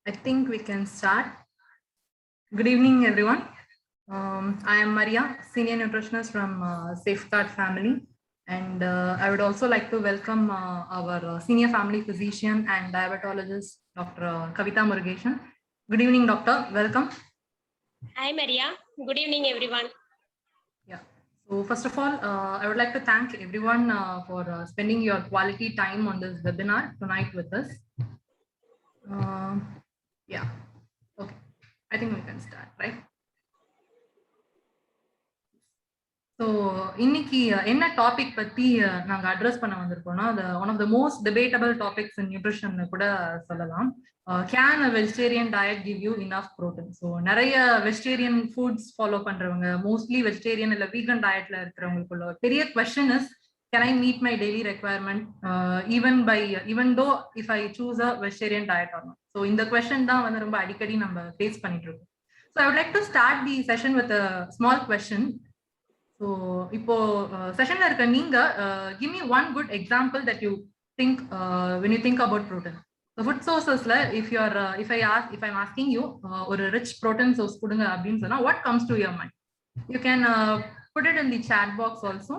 I think we can start. Good evening, everyone. I am Maria, Senior Nutritionist from Safeguard Family. And I would also like to welcome our Senior Family Physician and Diabetologist, Dr. Kavita Murugeshan. Good evening, Doctor. Welcome. Hi, Maria. Good evening, everyone. Yeah. So first of all, I would like to thank everyone for spending your quality time on this webinar tonight with us. Yeah. Okay. I think we can start, right? So இன்னைக்கு என்ன topic பத்தி நாங்க address பண்ண வந்திருக்கோம்னா one of the most debatable topics in nutrition கூட சொல்லலாம். Can a vegetarian diet give you enough protein? So நிறைய vegetarian foods follow பண்றவங்க, மோஸ்ட்லி வெஜிடேரியன் இல்ல வீகன் டயட்ல இருக்கிறவங்களுக்குள்ள பெரிய question is, can I meet my daily requirement even though if I choose a vegetarian diet or not? So இந்த question தான் வந்து ரொம்ப அடிக்கடி நம்ம ஃபேஸ் பண்ணிட்டு இருக்கோம். So I would like to start the session with a small question. So இப்போ செஷன்ல இருக்க நீங்க give me one good example that you think when you think about protein. So food sourcesல if I'm asking you ஒரு rich protein source கொடுங்க அப்படின்னு சொன்னா what comes to your mind? You can put it in the chat box also.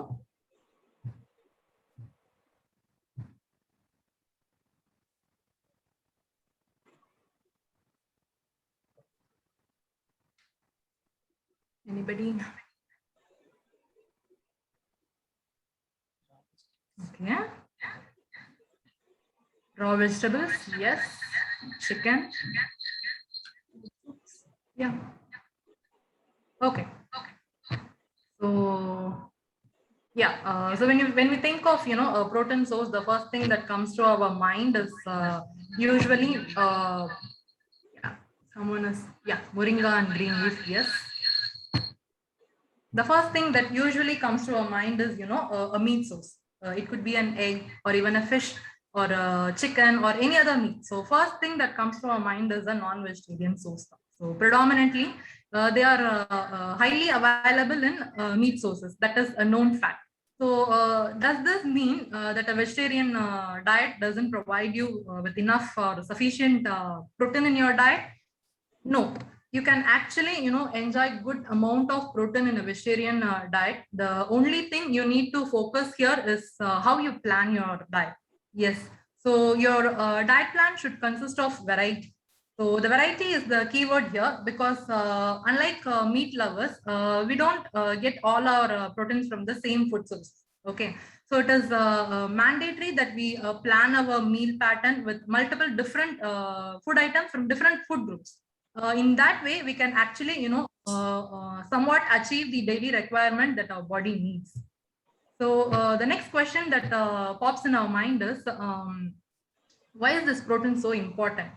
Anybody? Okay. Raw vegetables, yes. Chicken. Yeah. Okay. So yeah. So when we think of a protein source, the first thing that comes to our mind is usually someone is moringa and green leaf. Yes. The first thing that usually comes to our mind is a meat source. It could be an egg or even a fish or a chicken or any other meat. So first thing that comes to our mind is a non-vegetarian source. So predominantly they are highly available in meat sources. That is a known fact. So does this mean that a vegetarian diet doesn't provide you with enough or sufficient protein in your diet? No. You can actually enjoy good amount of protein in a vegetarian diet. The only thing you need to focus here is how you plan your diet. Yes. So your diet plan should consist of variety. So the variety is the keyword here, because unlike meat lovers, we don't get all our proteins from the same food source. Okay. So it is mandatory that we plan our meal pattern with multiple different food items from different food groups. In that way, we can actually, somewhat achieve the daily requirement that our body needs. So the next question that pops in our mind is, why is this protein so important?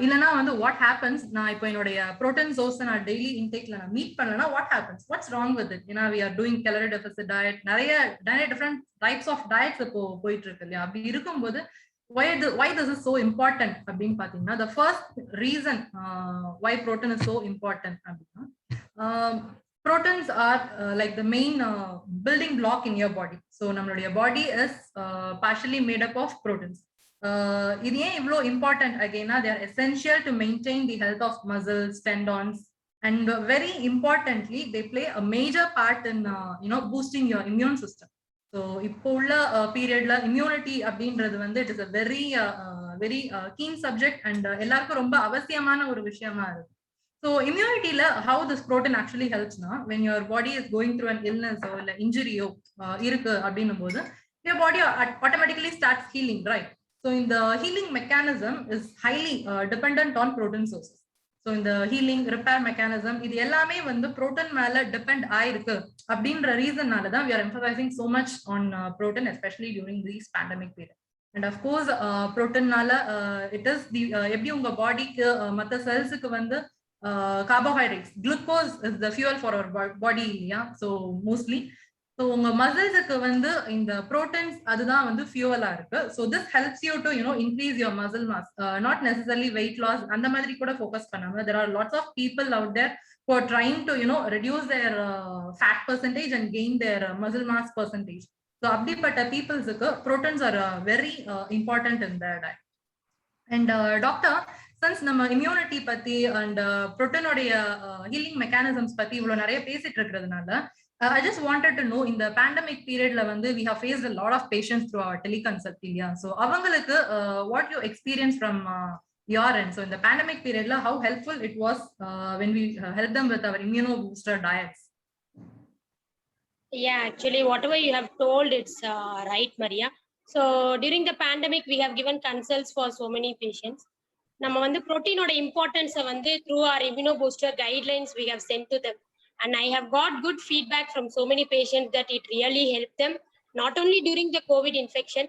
இல்லனா வந்து what happens, நான் இப்போ என்னுடைய protein source நான் daily intakeல நான் meet பண்ணலனா what happens? What's wrong with it? We are doing calorie deficit diet, நிறைய different types of diets இப்போ போயிட்டு இருக்கு இல்லையா? அப்படி இருக்கும்போது why this is so important அப்படின்னு பாத்தீங்கன்னா, the first reason why protein is so important அப்படின்னா, proteins are like the main building block in your body. So நம்மளுடைய body is partially made up of proteins. இது ஏன் இவ்வளோ important again? They are essential to maintain the health of muscles, tendons, and very importantly, they play a major part in boosting your immune system. So இப்போ உள்ள பீரியட்ல immunity அப்படின்றது வந்து it is a very keen subject and எல்லாருக்கும் ரொம்ப அவசியமான ஒரு விஷயமா இருக்கு. So immunityல how this protein actually helps na, when your body is going through an illness or இல்ல injury இருக்கு அப்படின்னும் போது your body automatically starts healing, right? So in the healing mechanism is highly dependent on protein sources. So in the healing repair mechanism, இது எல்லாமே வந்து protein மேல depend ஆயிருக்கு அப்படின்ற ரீசன்னால தான் we are emphasizing so much on protein, especially during this pandemic period. And of course proteinனால it is the எப்படி உங்க பாடிக்கு மத்த செல்ஸுக்கு வந்து carbohydrates, glucose is the fuel for our body, yeah. So mostly so உங்க மசில்ஸுக்கு வந்து இந்த proteins அதுதான் வந்து fuel-ஆ இருக்கு. So this helps you to increase your muscle mass, not necessarily weight loss. அந்த மாதிரி கூட focus பண்ணாம, there are lots of people out there who are trying to reduce their fat percentage and gain their muscle mass percentage. So அப்படிப்பட்ட people's proteins are very important in their diet. And doctor, since நம்ம immunity பத்தி and protein உடைய healing mechanisms பத்தி இவ்வளவு நிறைய பேசிட்டு இருக்கிறதுனால I just wanted to know in the pandemic period la vandu we have faced a lot of patients through our teleconsult illa. So avangalukku what you experience from your end. So in the pandemic period la how helpful it was when we helped them with our immuno booster diets. Yeah, actually whatever you have told, it's right, Maria. So during the pandemic we have given consults for so many patients. நம்ம வந்து புரோட்டீனோட இம்பார்ட்டன்ஸை வந்து through our immuno booster guidelines we have sent to them and I have got good feedback from so many patients that it really helped them not only during the COVID infection,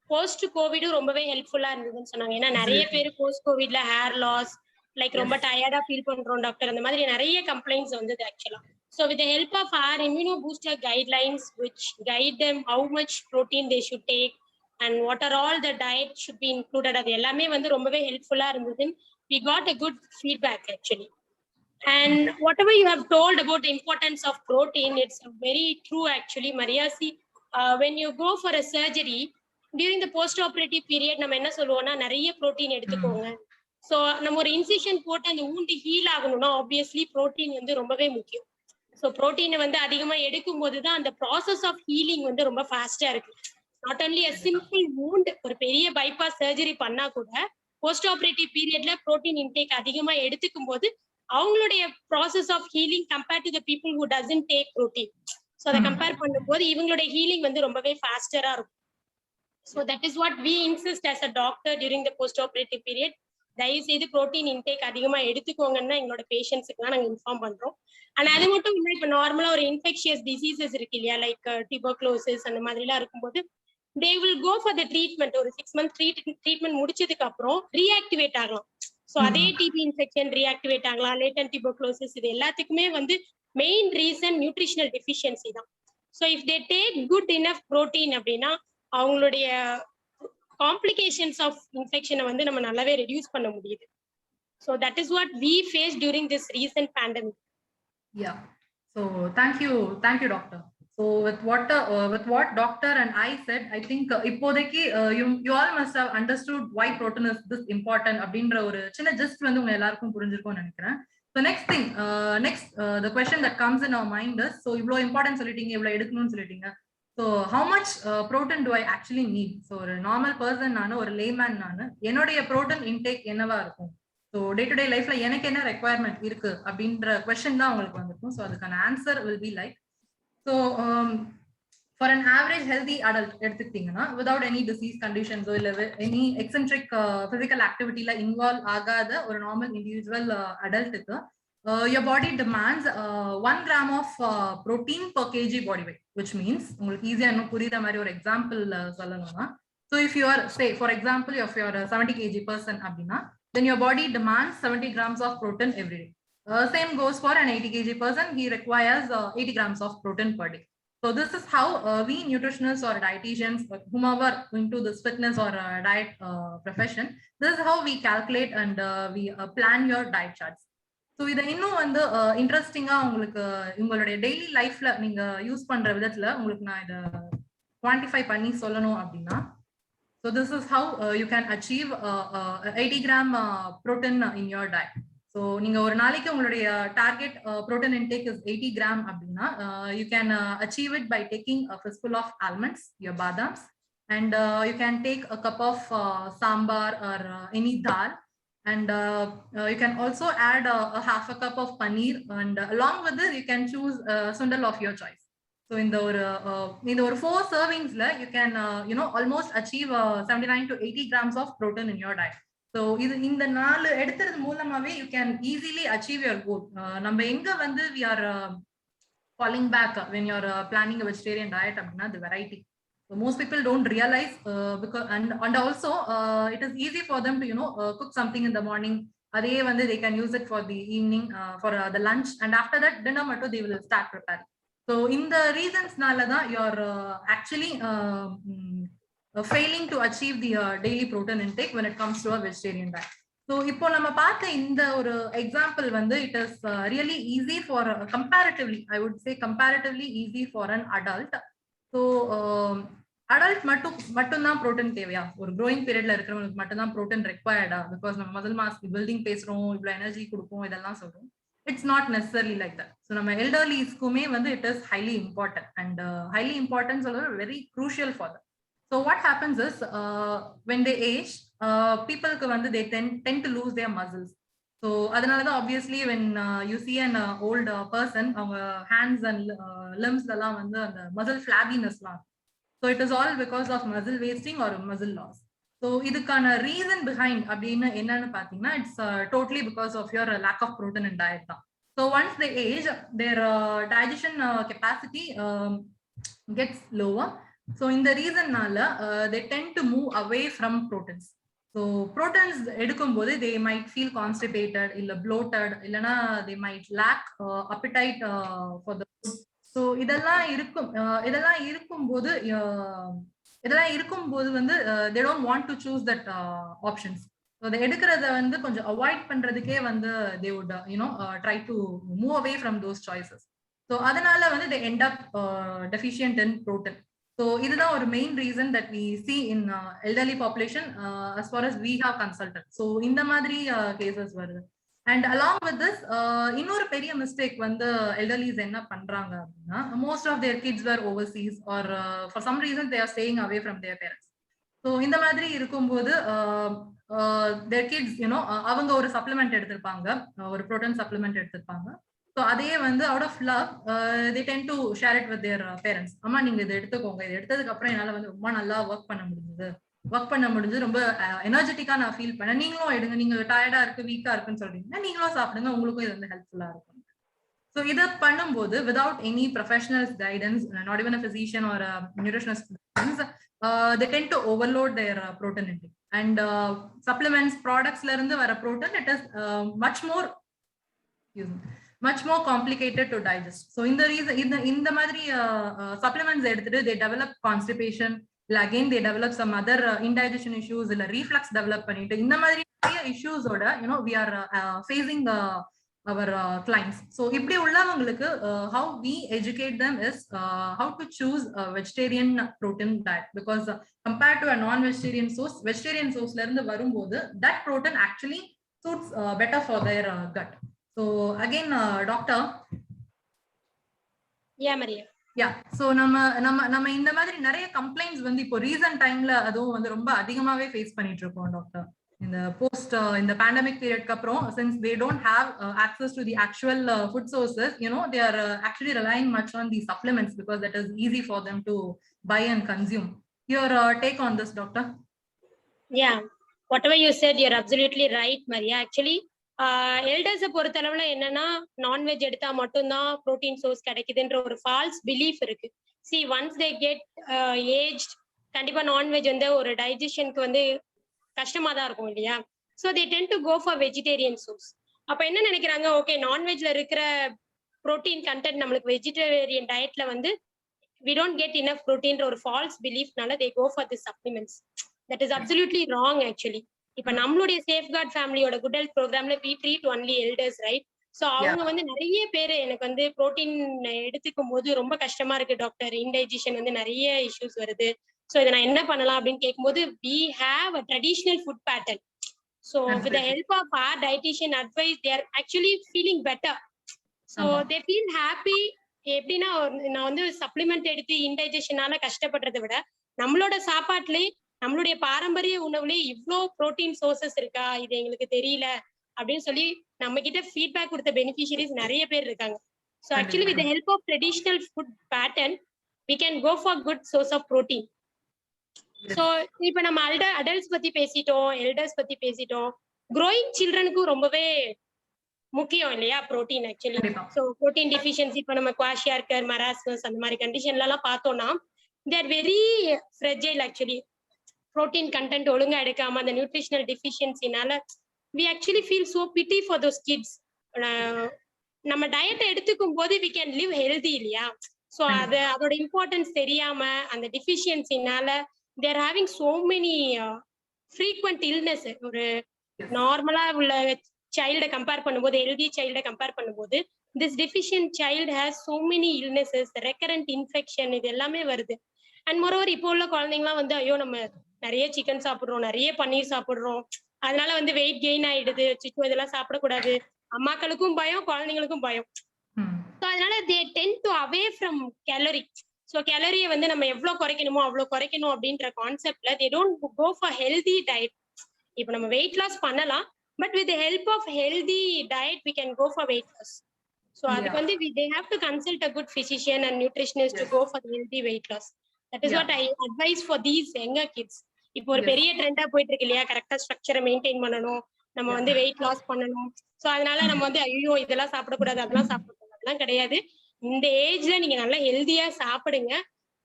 post COVID ரொம்பவே ஹெல்ப்ஃபுல்லா இருந்ததுன்னு சொன்னாங்க. ஏன்னா நிறைய பேர் post கோவிட்ல hair loss like ரொம்ப டயர்டா feel பண்றோம் டாக்டர் அந்த மாதிரி நிறைய கம்ப்ளைண்ட்ஸ் வந்தது ஆக்சுவலா. So with the help of our immuno booster guidelines which guide them how much protein they should take and what are all the diet should be included, அது எல்லாமே வந்து ரொம்பவே ஹெல்ப்ஃபுல்லா இருந்தது. We got a good feedback actually. And whatever you have told about the importance of protein, it's very true actually, Maria. See, when you go for a surgery during the post-operative period, நம்ம என்ன சொல்லுவோம்னா நிறைய protein எடுத்துக்கோங்க. So நம்ம ஒரு incision போட்டு அந்த ஊண்டு heel ஆகணும்னா ஆப்வியஸ்லி protein வந்து ரொம்பவே முக்கியம். ஸோ ப்ரோட்டீனை வந்து அதிகமா எடுக்கும் போது தான் அந்த ப்ராசஸ் ஆஃப் ஹீலிங் வந்து ரொம்ப ஃபாஸ்டா இருக்கு. Not only a simple wound, ஒரு பெரிய பைபாஸ் சர்ஜரி பண்ணா கூட போஸ்ட் ஆப்ரேட்டிவ் பீரியட்ல ப்ரோட்டீன் இன்டேக் அதிகமா எடுத்துக்கும் போது அவங்களுடைய process of healing compared to the people who doesn't take protein. So அதை கம்பேர் பண்ணும்போது இவங்களுடைய ஹீலிங் வந்து ரொம்பவே ஃபாஸ்டரா இருக்கும். So that is what we insist as a doctor during the post operative period. தயவு செய்து ப்ரோட்டீன் இன்டேக் அதிகமா எடுத்துக்கோங்கன்னா எங்களோட பேஷண்ட்ஸுக்குலாம் நாங்கள் இன்ஃபார்ம் பண்றோம். ஆனா அது மட்டும் இல்லை, இப்போ நார்மலா ஒரு இன்ஃபெக்ஷியஸ் டிசீசஸ் இருக்கு இல்லையா, லைக் டியூபர்குலோசிஸ் அந்த மாதிரிலாம் இருக்கும்போது they will go for the treatment. ஒரு 6 month ட்ரீட்மெண்ட் முடிச்சதுக்கு அப்புறம் ரீஆக்டிவேட் ஆகலாம். ஸோ அதே டிபி இன்ஃபெக்ஷன் ரீஆக்டிவேட் ஆகலாம். லேட்டன்ட் டியூபர்குலோசிஸ் இது எல்லாத்துக்குமே வந்து மெயின் ரீசன் நியூட்ரிஷனல் டெஃபிஷியன்சி தான். So if they take good enough protein அப்படின்னா அவங்களுடைய காம்ப்ளிகேஷன்ஸ் ஆஃப் இன்ஃபெக்ஷனை வந்து நம்ம நல்லாவே ரெடியூஸ் பண்ண முடியுது. So that is what we face during this recent pandemic. Yeah. So thank you, doctor. So with what doctor and I said, I think இப்போதைக்கு you all must have understood why protein is this important அப்படின்ற ஒரு சின்ன just வந்து உங்க எல்லாருக்கும் புரிஞ்சிருக்கும்னு நினைக்கிறேன். So next the question that comes in our mind is, so இவ்வளவு இம்பார்ட்டன்ட் சொல்லிட்டீங்க, இவ்வளவு எடுக்கணும்னு சொல்லிட்டீங்க. So how much protein do I actually need? So ஒரு நார்மல் பர்சன் நானு, ஒரு லேமேன் நானு, என்னுடைய protein intake என்னவா இருக்கும்? ஸோ டே டு டே லைஃப்ல எனக்கு என்ன ரெக்குவயர்மெண்ட் இருக்கு அப்படின்ற கொஸ்டின் தான் உங்களுக்கு வந்திருக்கும். ஸோ அதுக்கான answer will be like, so for an average healthy adult எடுத்துக்கிட்டீங்கன்னா வித்வுட் எனி டிசீஸ் கண்டிஷன்ஸோ இல்லை எனி எக்ஸென்ட்ரிக் பிசிக்கல் ஆக்டிவிட்டியில இன்வால்வ் ஆகாத ஒரு நார்மல் இண்டிவிஜுவல் அடல்ட்டுக்கு your body demands 1 gram of protein per kg body weight, which means உங்களுக்கு ஈஸியா இன்னும் புரியுற மாதிரி ஒரு எக்ஸாம்பிள் சொல்லணும்னா, so if you are, say for example, if you are a 70 kg person அப்படின்னா then your body demands 70 grams of protein every day. Same goes for an 80 kg person. He requires 80 grams of protein per day. So this is how we nutritionists or dietitians, whomever into this fitness or diet profession, this is how we calculate and we plan your diet charts. So இதை இன்னும் வந்து இன்ட்ரெஸ்டிங்கா உங்களுக்கு உங்களுடைய daily லைஃப்ல நீங்க use பண்ற விதத்துல உங்களுக்கு நான் இதை குவான்டிஃபை பண்ணி சொல்லணும் அப்படின்னா, so this is how you can achieve 80 gram protein in your diet. So நீங்க ஒரு நாளைக்கு உங்களுடைய target protein intake is 80 gram அப்படின்னா you can achieve it by taking a fistful of almonds, your badams, and you can take a cup of sambar or any dal, and you can also add a half a cup of paneer, and along with this you can choose sundal of your choice. So in the 4 servings you can almost achieve 79 to 80 grams of protein in your diet. So in the 4 எடுத்துறது மூலமாவே you can easily achieve your goal. நம்ம எங்க வந்து we are falling back when you are planning a vegetarian diet அப்படின்னா the variety. So most people don't realize because and also it is easy for them to cook something in the morning. அதே வந்து they can use it for the evening for the lunch, and after that dinner மட்டும் they will start preparing. So in the reasons nala you're actually failing to achieve the daily protein intake when it comes to a vegetarian diet. So இப்போ நம்ம பார்த்த இந்த ஒரு example வந்து it is really easy for comparatively, I would say comparatively easy for an adult. So adult மட்டும்தான் protein தேவையா? ஒரு growing பீரியட்ல இருக்கிறவங்களுக்கு மட்டும்தான் புரோட்டீன் ரெக்வயர்டா? பிகாஸ் நம்ம மசில் மாஸ் பில்டிங் பேசுறோம், இவ்வளவு எனர்ஜி கொடுப்போம், இதெல்லாம் சொல்றோம். It's not necessary like that. So நம்ம எல்டர்லீஸ்க்குமே வந்து it is highly important and highly important சொல்றது very crucial for them. So what happens is when they age பீப்புளுக்கு வந்து they tend to lose their muscles. So அதனாலதான் obviously when you see an old person, அவங்க hands and limbs எல்லாம் வந்து அந்த muscle ஃபிளாபினஸ்லாம். So it is all because of muscle wasting or muscle loss. So இதுக்கான reason behind அப்படின்னு என்னன்னு பாத்தீங்கன்னா, it's totally because of your lack of protein in diet தான். So once the age their digestion capacity gets lower. So இந்த ரீசன்னால they tend to move away from proteins. So proteins எடுக்கும்போது they might feel constipated, இல்ல bloated, இல்லைன்னா they might lack appetite for the food. So இதெல்லாம் இருக்கும்போது வந்து they don't want to choose that options. So அதை எடுக்கிறத வந்து கொஞ்சம் அவாய்ட் பண்றதுக்கே வந்து they would try to move away from those choices. So அதனால வந்து they end up deficient in protein. So இதுதான் ஒரு main reason that we see in elderly population as far as we have consulted. So இந்த மாதிரி cases வருது. And along with this இன்னொரு பெரிய mistake வந்து எல்டர்லீஸ் என்ன பண்றாங்க அப்படின்னா, most of their kids were overseas or for some reason they are staying away from their parents. So இந்த மாதிரி இருக்கும்போது தேர் கிட்ஸ் அவங்க ஒரு சப்ளிமெண்ட் எடுத்திருப்பாங்க, ஒரு ப்ரோட்டீன் சப்ளிமெண்ட் எடுத்திருப்பாங்க. ஸோ அதையே வந்து out of love they tend to share it with their parents. அம்மா நீங்க இதை எடுத்துக்கோங்க, இது எடுத்ததுக்கு அப்புறம் என்னால வந்து ரொம்ப நல்லா ஒர்க் பண்ண முடிஞ்சது, ரொம்ப எனர்ஜெட்டிக்கா நான் ஃபீல் பண்ணேன், நீங்களும் எடுங்க, நீங்க டயர்டா இருக்கு, வீக்கா இருக்குன்னு சொல்றீங்கன்னா நீங்களும் சாப்பிடுங்க, உங்களுக்கும் இது வந்து ஹெல்ப்ஃபுல்லா இருக்கும். ஸோ இதை பண்ணும்போது without any professionals guidance, not even a physician R nutritionist guidance, they tend to overload their protein intake. And supplements productsல இருந்து வர protein, it is much more complicated to digest. So இந்த மாதிரி supplements எடுத்துட்டு they develop constipation, again they develop some other indigestion issues, இல்ல reflux develop பண்ணிட்டு இந்த மாதிரி நிறைய issues ஓட we are facing our clients. So இப்படி உள்ளவங்களுக்கு how we educate them is how to choose a vegetarian protein diet, because compared to a non-vegetarian sourceல இருந்து வரும்போது that protein actually suits better for their gut. So again doctor, Maria, so நம்ம இந்த மாதிரி நிறைய complaints வந்து இப்போ recent டைம்ல அதுவும் வந்து ரொம்ப அதிகமாவே ஃபேஸ் பண்ணிட்டு இருக்கோம் டாக்டர். இந்த pandemic period அப்புறம், since they don't have access to the actual food sources, they are actually relying much on the supplements because that is easy for them to buy and consume. Your take on this, doctor? Whatever you said, you're absolutely right, Maria. Actually எல்டர்ஸை பொறுத்தளவுல என்னன்னா, non veg எடுத்தா மட்டும்தான் protein source கிடைக்குதுன்ற ஒரு false belief இருக்கு. See once they get age, கண்டிப்பா non veg வந்து ஒரு டைஜஷனுக்கு வந்து கஷ்டமா தான் இருக்கும் இல்லையா? So they tend to go for vegetarian source. அப்ப என்ன நினைக்கிறாங்க, ஓகே நான்வெஜ்ல இருக்கிற ப்ரோட்டீன் கண்டென்ட் நம்மளுக்கு வெஜிடேரியன் டயட்ல வந்து we don't get enough protein or false belief nala they go for the supplements. That is absolutely wrong actually. இப்ப நம்மளுடைய சேஃப்கார்ட் ஃபேமிலியோட குட் ஹெல்த் ப்ரோக்ராம்ல we treat only elders, right? So அவங்க வந்து நிறைய பேர் எனக்கு வந்து புரோட்டீன் எடுத்துக்கும் போது ரொம்ப கஷ்டமா இருக்கு டாக்டர், இன்டைஜஷன் வந்து நிறைய இஷ்யூஸ் வருது, சோ இதை நான் என்ன பண்ணலாம் அப்படின்னு கேட்கும்போது we have a traditional food pattern. So with the help of our dietitian advice, they are actually feeling better. So they feel happy. எப்படின்னா நான் வந்து சப்ளிமெண்ட் எடுத்து இன்டைஜஷனால கஷ்டப்படுறதை விட நம்மளோட சாப்பாட்டுலயே நம்மளுடைய பாரம்பரிய உணவுலயே இவ்வளோ ப்ரோட்டீன் சோர்சஸ் இருக்கா, இது எங்களுக்கு தெரியல அப்படின்னு சொல்லி நம்ம கிட்ட ஃபீட்பேக் கொடுத்த பெனிஃபிஷியரிஸ் நிறைய பேர் இருக்காங்க. So actually with help of traditional food pattern we can go for good source of protein. So இப்போ நம்ம அடல்ட்ஸ் பத்தி பேசிட்டோம், எல்டர்ஸ் பத்தி பேசிட்டோம், க்ரோயிங் சில்ட்ரனுக்கும் ரொம்பவே முக்கியம் இல்லையா protein actually. So protein deficiency இப்போ நம்ம குவாஷியார்கர், மராஸ்மஸ் அந்த மாதிரி கண்டிஷன்ல எல்லாம் பார்த்தோம்னா they are very fragile actually. Protein content ஒழுங்கா எடுக்காம அந்த nutritional டிஃபிஷியன்சினால we actually feel so pity for those kids. நம்ம டயட்டை எடுத்துக்கும் போது we can live healthy இல்லையா? ஸோ அதோட இம்பார்ட்டன்ஸ் தெரியாம அந்த டிஃபிஷியன்சினால they are having so many frequent illness. ஒரு நார்மலா உள்ள சைல்டை கம்பேர் பண்ணும்போது, ஹெல்தி சைல்டை கம்பேர் பண்ணும்போது this deficient child has so many illnesses, recurrent infection, இது எல்லாமே வருது. அண்ட் மோரோவர் இப்போ உள்ள குழந்தைங்கலாம் வந்து ஐயோ நம்ம நிறைய சிக்கன் சாப்பிடுறோம், நிறைய பன்னீர் சாப்பிடுறோம், அதனால வந்து வெயிட் கெயின் ஆயிடுது, சிக்கோ இதெல்லாம் சாப்பிடக்கூடாது. அம்மாக்களுக்கும் பயம், குழந்தைங்களுக்கும் பயம். ஸோ அதனால they tend to away from calorie. So கேலரியை வந்து நம்ம எவ்வளவு குறைக்கணுமோ அவ்வளவு குறைக்கணும் அப்படின்ற கான்செப்ட்ல they don't go for healthy diet. இப்போ நம்ம வெயிட் லாஸ் பண்ணலாம், but with help of healthy diet we can go for weight loss. So அதுக்கு வந்து they have to consult a good physician and nutritionist to go for healthy weight loss. That is what I advise for these younger kids. இப்போ ஒரு பெரிய ட்ரெண்டா போயிட்டு இருக்கு இல்லையா, கரெக்டா ஸ்ட்ரக்சரை மெயின்டைன் பண்ணணும், நம்ம வந்து வெயிட் லாஸ் பண்ணணும். ஸோ அதனால நம்ம வந்து ஐயோ இதெல்லாம் சாப்பிடக்கூடாது அதெல்லாம் சாப்பிடக்கூடாது அதெல்லாம் கிடையாது. இந்த ஏஜ்ல நீங்க நல்லா ஹெல்தியா சாப்பிடுங்க,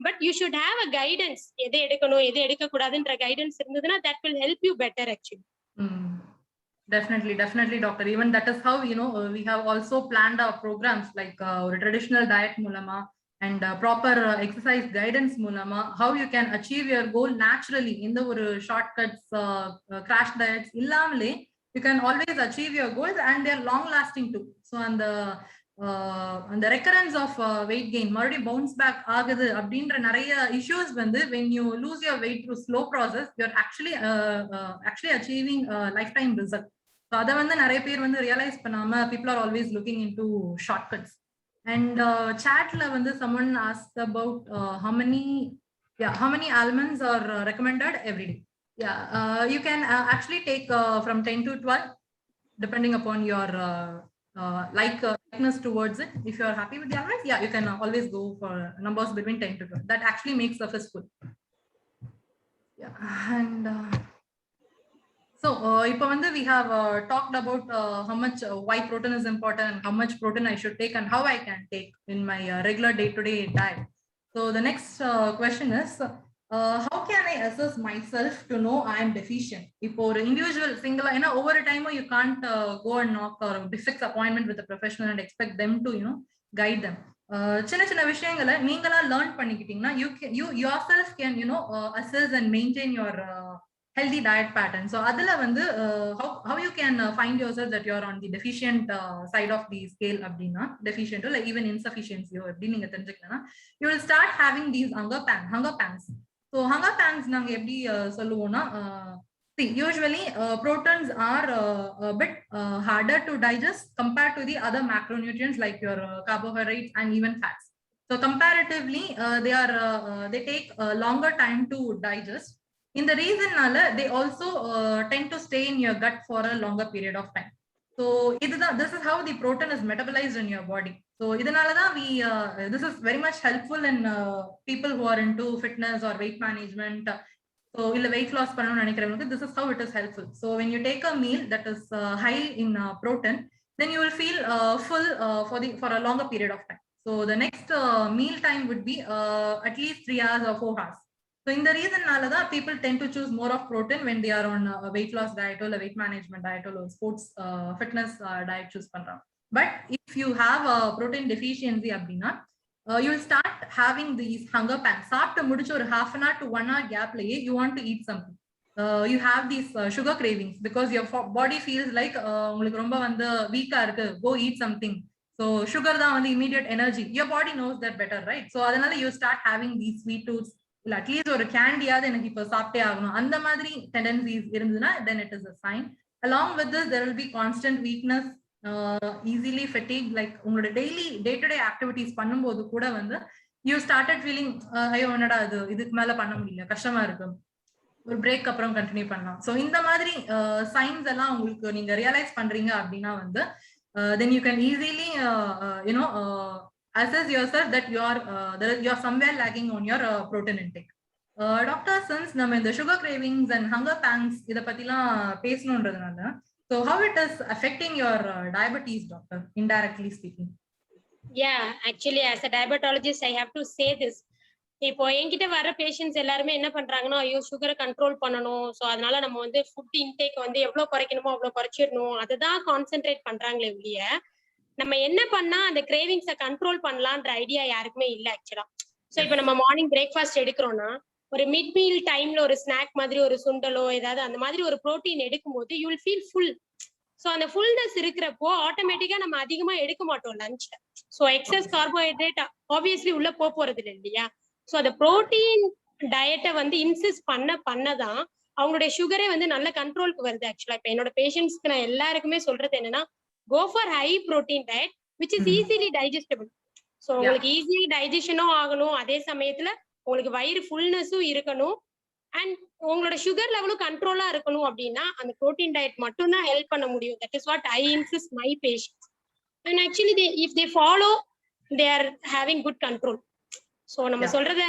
but you should have a guidance. எதை எடுக்கணும் எதை எடுக்க கூடாதுன்ற கைடன்ஸ் இருந்ததுன்னா that will help you better actually. Definitely doctor. Even that is how we have also planned our programs like or traditional diet மூலமா and proper exercise guidance மூலமா how you can achieve your goal naturally. இந்த ஒரு shortcuts crash diets இல்லாமலே you can always achieve your goals and they are long lasting too. So அந்த recurrence of weight gain மறுபடியும் bounce back ஆகுது அப்படின்ற நிறைய issues வந்து when you lose your weight through slow process you're actually achieving a lifetime result. So அதை வந்து நிறைய பேர் வந்து realize பண்ணாம people are always looking into shortcuts. And chatல வந்து someone asked about how many almonds are recommended every day. You can actually take from 10 to 12 depending upon your likeness towards it. If you are happy with the almonds, you can always go for numbers between 10 to 12. That actually makes the fist full. And so இப்போ வந்து we have talked about how much why protein is important and how much protein I should take and how I can take in my regular day-to-day diet. So the next question is how can I assess myself to know I am deficient? இப்போ ஒரு individual single ஏன்னா over a time you can't go and knock or fix appointment with a professional and expect them to guide them. சின்ன சின்ன விஷயங்களை நீங்களா learn பண்ணிக்கிட்டீங்கன்னா you yourself can assess and maintain your healthy diet pattern. So adula vandu how you can find yourself that you are on the deficient side of the scale abdina deficient or like even insufficiency or eppdi neenga therinjikana you will start having these hunger pangs. So hunger pangs nanga eppdi solluvona see usually proteins are a bit harder to digest compared to the other macronutrients like your carbohydrates and even fats. So comparatively they take a longer time to digest. In the reason they also tend to stay in your gut for a longer period of time. So this is how the protein is metabolized in your body. So this is very much helpful in people who are into fitness or weight management. So weight loss this is how it is helpful. So when you take a meal that is high in protein, then you will feel full for a longer period of time. So the next meal time would be at least 3 hours or 4 hours. So in the reason people tend to choose more of protein when they are on a weight loss diet or a weight management diet or sports fitness diet choose பண்றாங்க. But if you have a protein deficiency அப்படின்னா you will start having these hunger pangs. சாப்பிட்டு முடிச்ச ஒரு half an hour to 1 hour gapலயே you want to eat something. You have these sugar cravings because your body feels like உங்களுக்கு ரொம்ப வந்து வீக்கா இருக்கு, go eat something. So sugar தான் வந்து immediate energy. Your body knows that better, right? So அதனால you start having these sweet tooths. இல்ல at least ஒரு கேண்டியாவது எனக்கு இப்ப சாப்பிட்டே ஆகணும் அந்த மாதிரி டெண்டன்சிஸ் இருந்ததுன்னா then it is a sign. Along with this there will be constant weakness, easily fatigue. Like உங்களோட daily day to day activities பண்ணும்போது கூட வந்து you started feeling ஐயோ என்னடா இதுக்கு மேல பண்ண முடியல, கஷ்டமா இருக்கு, ஒரு பிரேக் அப்புறம் கண்டினியூ பண்ணலாம். ஸோ இந்த மாதிரி சைன்ஸ் எல்லாம் உங்களுக்கு நீங்க ரியலைஸ் பண்றீங்க அப்படின்னா வந்து then you can easily assess yourself that you are somewhere lagging on your protein intake. Doctor, since நம்ம இந்த sugar cravings and hunger pangs இத பத்திலாம் பேசணும்ன்றதுனால so how it is affecting your diabetes, doctor, indirectly speaking? Actually as a diabetologist I have to say this. இப்போ என்கிட்ட வர patients எல்லாருமே என்ன பண்றாங்கன்னா ஐயோ சுகரை கண்ட்ரோல் பண்ணணும், ஸோ அதனால நம்ம வந்து ஃபுட் இன்டேக் வந்து எவ்வளவு குறைக்கணுமோ அவ்வளவு குறைச்சிடணும், அதுதான் கான்சென்ட்ரேட் பண்றாங்களே ஒழிய நம்ம என்ன பண்ணா அந்த கிரேவிங்ஸை கண்ட்ரோல் பண்ணலான்ற ஐடியா யாருக்குமே இல்ல ஆக்சுவலா. ஸோ இப்போ நம்ம மார்னிங் பிரேக்ஃபாஸ்ட் எடுக்கிறோம்னா ஒரு மிட் மீல் டைம்ல ஒரு ஸ்நாக் மாதிரி ஒரு சுண்டலோ ஏதாவது அந்த மாதிரி ஒரு ப்ரோட்டீன் எடுக்கும்போது you will feel full. So அந்த ஃபுல்னஸ் இருக்கிறப்போ ஆட்டோமேட்டிக்கா நம்ம அதிகமா எடுக்க மாட்டோம் லஞ்ச்ல. ஸோ எக்ஸஸ் கார்போஹைட்ரேட் ஆப்வியஸ்லி உள்ள போறது இல்லை இல்லையா. ஸோ அந்த ப்ரோட்டீன் டயட்டை வந்து இன்சிஸ்ட் பண்ணதான் அவங்களுடைய சுகரே வந்து நல்ல கண்ட்ரோலுக்கு வருது. ஆக்சுவலா இப்ப என்னோட பேஷண்ட்ஸ்க்கு நான் எல்லாருக்குமே சொல்றது என்னன்னா, go for high protein diet which is easily digestible. So உங்களுக்கு ஈஸிலி டைஜஷனும் ஆகணும், அதே சமயத்துல உங்களுக்கு வயிறு ஃபுல்னஸும் இருக்கணும், அண்ட் உங்களோட சுகர் லெவலும் கண்ட்ரோலா இருக்கணும். அப்படின்னா அந்த ப்ரோட்டீன் டயட் மட்டும் தான் ஹெல்ப் பண்ண முடியும். That is what I insist my patients. And actually if they follow they are having good control. So நம்ம சொல்றத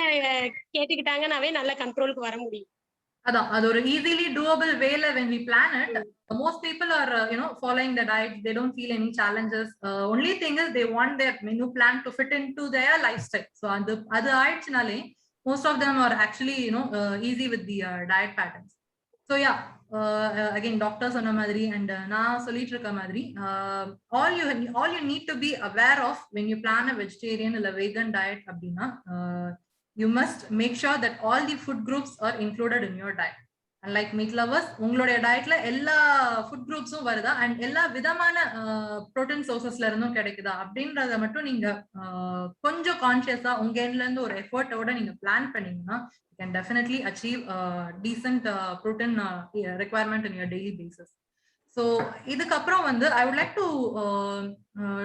கேட்டுக்கிட்டாங்கன்னாவே நல்ல கண்ட்ரோலுக்கு வர முடியும். அதான் அது ஒரு easily doable வேல when we plan it. Most people are following the diet. They don't feel any challenges. Only thing is they want their menu plan to fit into their lifestyle. So அது ஆயிடுச்சுனாலே most of them are actually easy with the diet patterns. So yeah, again doctor சொன்ன மாதிரி and நான் சொல்லிட்டு இருக்க மாதிரி all you need to be aware of when you plan a vegetarian or a vegan diet அப்படின்னா you must make sure that all the food groups are included in your diet. And like meat lovers, உங்களுடைய டயட்ல எல்லா food குரூப்ஸும் வருதா and எல்லா விதமான protein சோர்சஸ்ல இருந்தும் கிடைக்குதா அப்படின்றத மட்டும் நீங்க கொஞ்சம் கான்சியஸா உங்க எண்ட்ல இருந்து ஒரு எஃபர்ட்டோட நீங்க பிளான் பண்ணீங்கன்னா you can definitely achieve decent protein requirement in your daily basis. So இதுக்கப்புறம் வந்து I would like to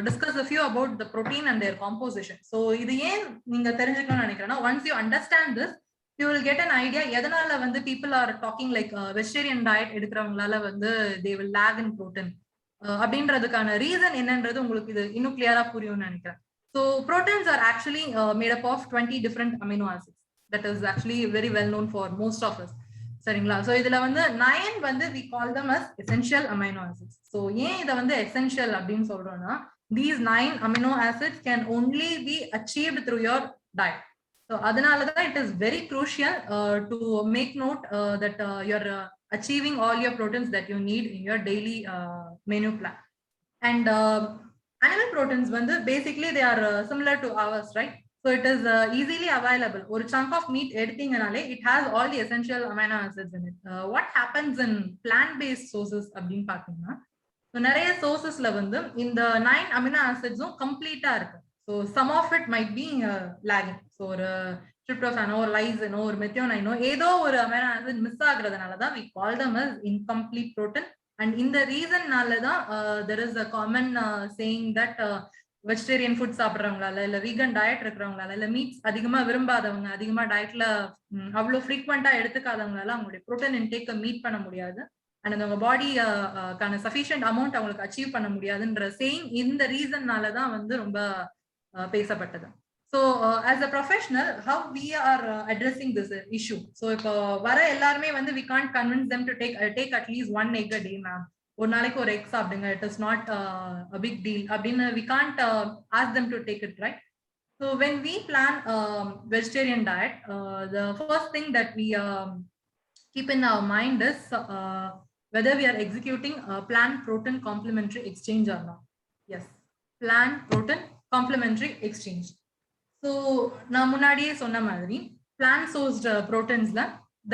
discuss a few about the protein and their composition. So இது ஏன் நீங்க தெரிஞ்சுக்கணும்னு நினைக்கிறேன்னா, once you understand this you will get an idea எதனால வந்து people are talking like vegetarian diet எடுக்கிறவங்களால வந்து they will lag in protein அப்படின்றதுக்கான reason என்னன்றது உங்களுக்கு இது இன்னும் கிளியரா புரியும்னு நினைக்கிறேன். So proteins are actually made up of 20 different amino acids. That is actually very well known for most of us. சரிங்களா? சோ இதுல வந்து 9 வந்து we call them as essential amino acids. So ஏன் இத வந்து essential அப்படின்னு சொல்றோம்னா, these 9 amino acids can only be achieved through your diet. So அதனால தான் it is very crucial to make note that you're achieving all your proteins that you need in your daily menu plan. And animal proteins வந்து basically they are similar to ours, right? So it is easily available. ஒரு chunk of meat எடுத்தீங்கனாலே it has all the essential amino acids in it. What happens in plant based sources அப்படின்னு பாத்தீங்கன்னா, நிறைய சோர்சஸ்ல வந்து இந்த 9 amino acidsம் கம்ப்ளீட்டா இருக்கு. So some of it might be lagging. So ஒரு tryptophan or lysine or methionine ஏதோ ஒரு amino acid மிஸ் ஆகுறதுனால தான் we call them as incomplete protein. And in the reason நால தான் there is a common saying that vegetarian food சாப்பிட்றவங்களால இல்ல vegan diet இருக்கிறவங்களால இல்ல meets அதிகமா விரும்பாதவங்க, அதிகமா டயட்ல அவ்வளவு ஃப்ரீக்வெண்டா எடுத்துக்காதவங்களால அவங்களுடைய ப்ரோட்டீன் இன்டேக்க மீட் பண்ண முடியாது அண்ட் அவங்க பாடிக்கான சஃபிஷியன்ட் அமௌண்ட் அவங்களுக்கு அச்சீவ் பண்ண முடியாதுன்ற சேயிங் இந்த ரீசன்னால தான் வந்து ரொம்ப பேசப்பட்டது. So as a professional, how we are addressing this issue? So இப்போ வர எல்லாருமே வந்து we can't convince them to take at least 1 egg a day, ma'am. ஒரு நாளைக்கு ஒரு எக் சாப்பிடுங்க, it is not a big deal அப்படின்னு we can't ask them to take it, right? So when we plan vegetarian diet, the first thing that we keep in our mind is whether we are executing plant protein complementary exchange or not. Yes, plant protein complementary exchange. So நான் முன்னாடியே சொன்ன மாதிரி plant sourced proteins-ல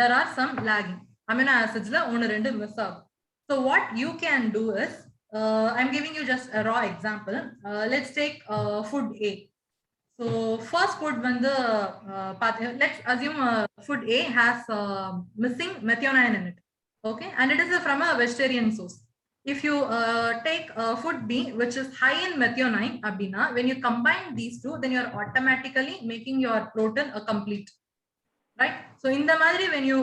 there are some lagging amino acids-ல ஒன்னு ரெண்டு miss ஆகும். So what you can do is, I'm giving you just a raw example. Let's take food A. So first food வந்து let's assume food A has missing methionine in it. Okay, and it is from a vegetarian source. If you take food B which is high in methionine abdina, when you combine these two, then you are automatically making your protein a complete, right? So in the madri when you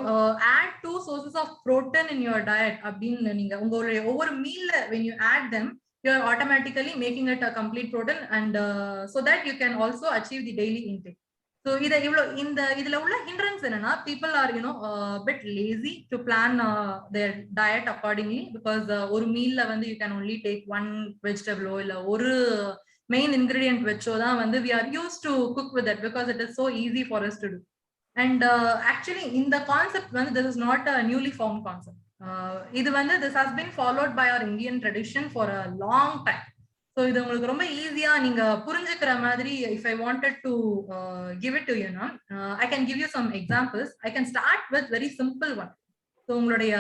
add two sources of protein in your diet abdin neenga ungala over meal when you add them, you are automatically making it a complete protein, and so that you can also achieve the daily intake. So idla ulla hindrance enna people are bit lazy to plan their diet accordingly, because ஒரு meal வந்து you can only take one vegetable இல்ல ஒரு main ingredient வெச்சோ தான் வந்து we are used to cook with it because it is so easy for us to do. And actually in the concept வந்து this is not a newly formed concept. இது வந்து this has been followed by our Indian tradition for a long time. So இது உங்களுக்கு ரொம்ப ஈஸியா நீங்க புரிஞ்சுக்கிற மாதிரி if I wanted to give it to you now, I can give you some examples. I can start with very simple one. So உங்களுடைய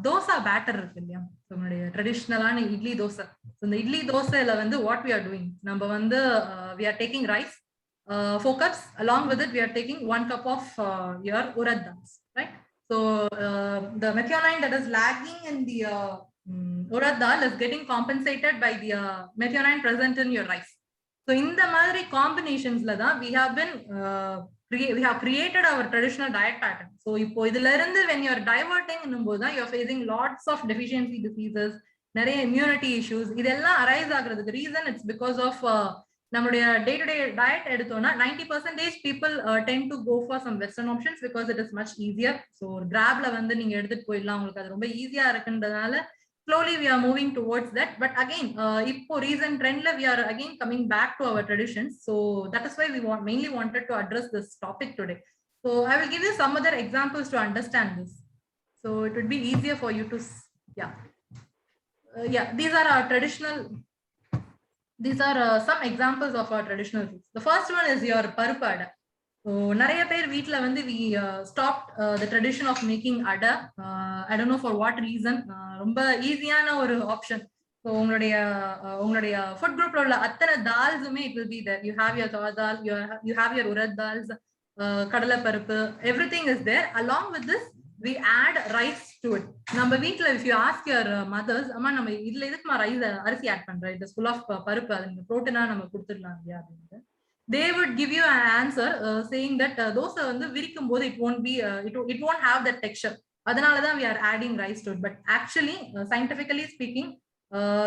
dosa batter இருக்கு இல்லையா, உங்களுடைய ட்ரெடிஷ்னலான இட்லி தோசை. So இந்த இட்லி தோசையில வந்து what we are doing, நம்ம வந்து we are taking rice 4 cups. Along with it, we are taking 1 cup of your urad dals, right? So the methionine that is lagging in the urad dal is getting compensated by the methionine present in your rice. So in the madri combinations la da we have been we have created our traditional diet pattern. So ipo idhula irundhu when you are diverting ennumbodha you are facing lots of deficiency diseases, நிறைய immunity issues. இதெல்லாம் arise ஆகுறதுக்கு reason it's because of நம்மளுடைய day to day diet எடுத்தோம்னா 90% people tend to go for some western options because it is much easier. So கிராப்ல வந்து நீங்க எடுத்துட்டு போயிடலாம், உங்களுக்கு அது ரொம்ப ஈஸியா இருக்குன்றதுனால slowly we are moving towards that. But again இப்போ recent trendல we are again coming back to our traditions. So that is why we mainly wanted to address this topic today. So I will give you some other examples to understand this, so it would be easier for you to these are our traditional. These are some examples of our traditional foods. The first one is your பருப்பு அடை. So நிறைய பேர் வீட்ல வந்து we stopped the tradition of making அடை. I don't know for what reason. ரொம்ப ஈஸியான ஒரு ஆப்ஷன். So உங்களுடைய ஃபுட் குரூப்ல உள்ள அத்தனை தால்ஸுமே it will be there. You have your dal, you have your urad dals, கடலை பருப்பு, everything is there. Along with this we add rice to it. நம்ம வீட்ல if you ask your mothers, அம்மா நம்ம இதுல எதுக்குமா ரைஸ் அரிசி ஆட் பண்ற, it is full of பருப்பு, அது நீங்க புரோட்டீனா நம்ம கொடுத்துடலாம் இல்லையா அப்படின்ட்டு they would give you an answer saying that dosa வந்து விரிக்கும் போது it won't be it won't have that texture, அதனால தான் we are adding rice to it. But actually scientifically speaking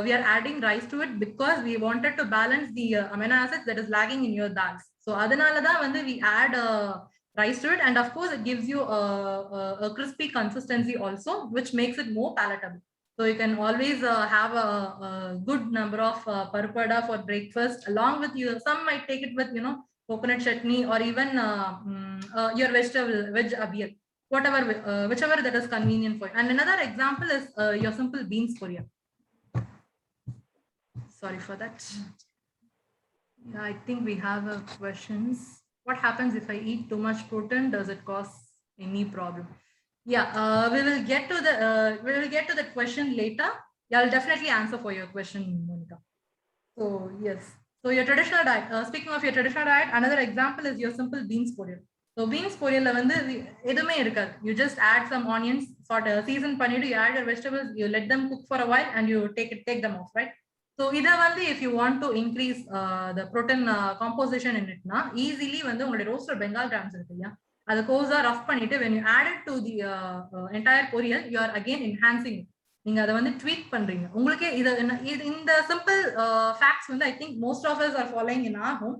we are adding rice to it because we wanted to balance the amino acids that is lagging in your dals. So அதனால தான் வந்து we add rice to it, and of course it gives you a crispy consistency also, which makes it more palatable. So you can always have a good number of parpada for breakfast. Along with you, some might take it with coconut chutney or even your veg aviyal, whatever whichever that is convenient for you. And another example is your simple beans poriyal. Sorry for that. Yeah, I think we have questions. What happens if I eat too much protein? Does it cause any problem? Yeah, we will get to that question later. Yeah, I'll definitely answer for your question, Monica. So yes, so your traditional diet. Speaking of your traditional diet, another example is your simple beans poriyal. So beans poriyal வந்து எதுமே இருக்காது. You just add some onions, sort of season பண்ணிட்டு, you add your vegetables, you let them cook for a while, and you take them off, right? So இத வந்து if you want to increase the protein composition in it na easily வந்து உங்களுடைய roasted bengal grams இருக்கு இல்லையா, அது Kosa rough பண்ணிட்டு when you add it to the entire poriyal, you are again enhancing it. நீங்க அதை வந்து ட்வீட் பண்றீங்க. உங்களுக்கு இது இந்த சிம்பிள் ஃபேக்ட்ஸ் வந்து I think most of us are following in our home.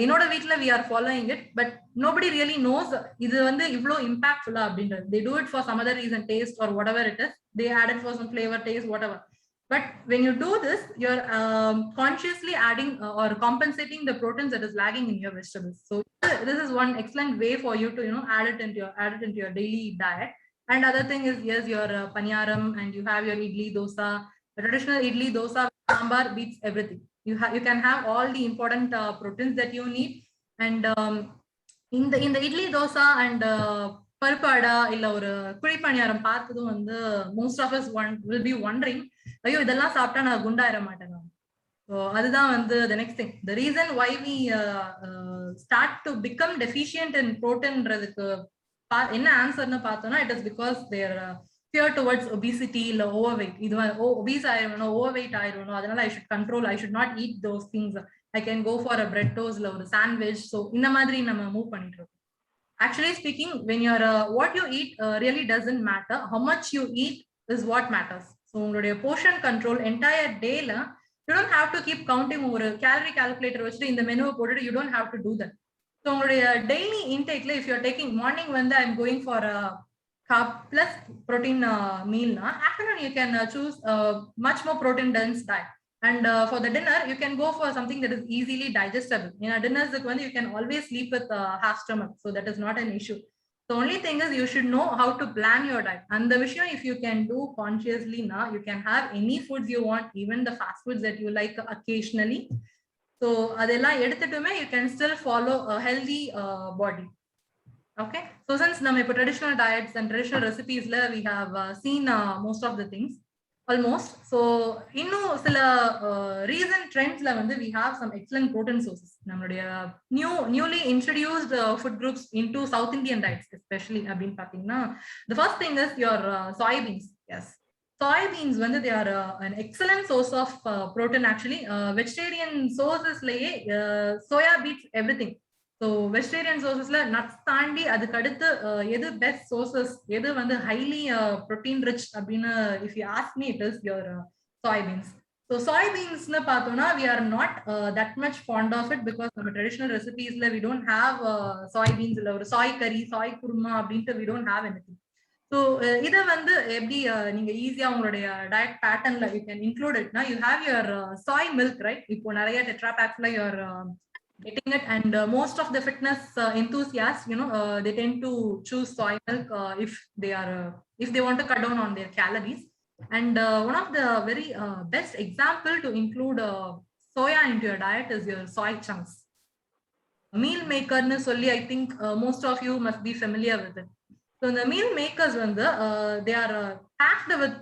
என்னோட வீட்ல we are following it, but nobody really knows இது வந்து இவ்ளோ impactful அப்படின்றது. They do it for some other reason, taste or whatever it is. They add it for some flavor, taste, whatever. But when you do this, you're consciously adding or compensating the proteins that is lagging in your vegetables. So this is one excellent way for you to add it into your daily diet. And other thing is, yes, your paniyaram, and you have your idli dosa. The traditional idli dosa sambar beats everything. You can have all the important proteins that you need. And in the idli dosa and பருப்பு அடை இல்ல ஒரு குழி பணியாரம் பார்த்ததும் வந்து most of us will be wondering, ஐயோ இதெல்லாம் சாப்பிட்டா நான் குண்டாயிர மாட்டேன். So அதுதான் வந்து the next thing. The reason why we start to become deficient in proteinன்றதுக்கு என்ன ஆன்சர்னு பார்த்தோம்னா, it is because their fear towards obesity இல்ல overweight. இது obese ஆயிரணும், overweight ஆயிரணும், அதனால I should control, I should not eat those things. I can go for a bread toast இல்ல ஒரு sandwich. So இந்த மாதிரி நம்ம மூவ் பண்ணிட்டு இருக்கோம். Actually speaking, when you're what you eat really doesn't matter. How much you eat is what matters. So உங்களுடைய portion control entire day la you don't have to keep counting ஒரு calorie calculator வச்சுட்டு இந்த மெனுவை போட்டுட்டு you don't have to do that. So உங்களுடைய daily intake la if you are taking morning வந்து I'm going for a carb plus protein meal na, afternoon you can choose much more protein dense diet. And for the dinner, you can go for something that is easily digestible. In our dinners, you can always sleep with half stomach, so that is not an issue. The only thing is you should know how to plan your diet. And the vision, if you can do consciously now, you can have any foods you want, even the fast foods that you like occasionally. So adella eduthitume you can still follow a healthy body. Okay. So since we traditional diets and traditional recipes, we have seen most of the things. almost. So இன்னும் சில recent trendsல வந்து we have some excellent protein sources. நம்மளுடைய newly introduced food groups into South Indian diets especially அப்படின்னு பாத்தீங்கன்னா the first thing is your soybeans. Yes, soybeans வந்து they are an excellent source of protein actually. Vegetarian sourcesலயே soya beats everything. So vegetarian சோர்சஸ்ல nuts தாண்டி அதுக்கு அடுத்து எது best sources, எது வந்து ஹைலி ப்ரோட்டீன் ரிச் அப்படின்னு if you ask me it is your soybeans. So சாய்பீன்ஸ்னு பார்த்தோம்னா we are not that much fond of it because நம்ம ட்ரெடிஷனல் ரெசிபீஸ்ல வி டோன்ட் ஹாவ் சாய்பீன்ஸ் இல்லை ஒரு சாய் கறி சாய் குருமா அப்படின்ட்டு we don't have anything. So இதை வந்து எப்படி நீங்க ஈஸியா உங்களுடைய டயட் பேட்டர்ன்ல யூ கேன் இன்க்ளூட் இட்னா you have your soy milk right. இப்போ நிறைய டெட்ரா பேக்ஸ்ல your getting it, and most of the fitness enthusiasts, they tend to choose soy milk if they want to cut down on their calories. And one of the very best example to include soya into your diet is your soy chunks. Meal maker nu solli I think most of you must be familiar with it. So the meal makers வந்து they are packed with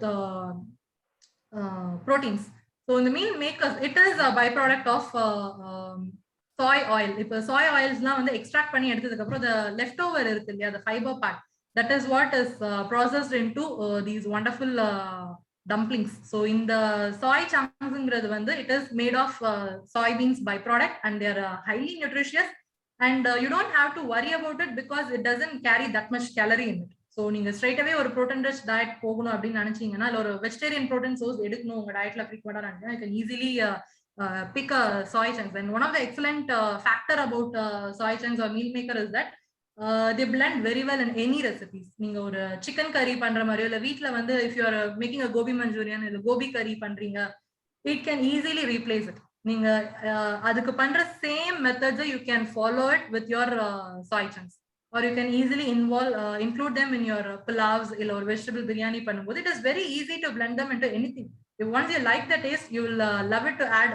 proteins. So in the meal makers it is a byproduct of soy oil. இப்போ soy oilsலாம் வந்து extract பண்ணி எடுத்ததுக்கு அப்புறம் the leftover இருக்கு இல்லையா, the fiber part, that is what is processed into these wonderful dumplings. So in the soy chunksங்கிறது வந்து it is made of soybeans byproduct and they are highly nutritious and you don't have to worry about it because it doesn't carry that much calorie in it. So நீங்க straight away ஒரு protein rich diet போகணும் அப்படின்னு நினைச்சீங்கன்னா இல்ல ஒரு vegetarian protein source எடுக்கணும் உங்க டயட்ல frequent-ஆ நினைச்சீங்கன்னா you can easily pick a soy chunks. And one of the excellent factor about soy chunks or meal maker is that they blend very well in any recipes. நீங்க ஒரு chicken curry பண்ற மாதிரியோ இல்ல வீட்ல வந்து if you are making a gobi manchurian இல்ல gobi curry பண்றீங்க, it can easily replace it. நீங்க அதுக்கு பண்ற same methods you can follow it with your soy chunks, or you can easily include them in your pulavs இல்ல ஒரு vegetable biryani பண்ணும்போது it is very easy to blend them into anything. If once you like the taste, you will love it to add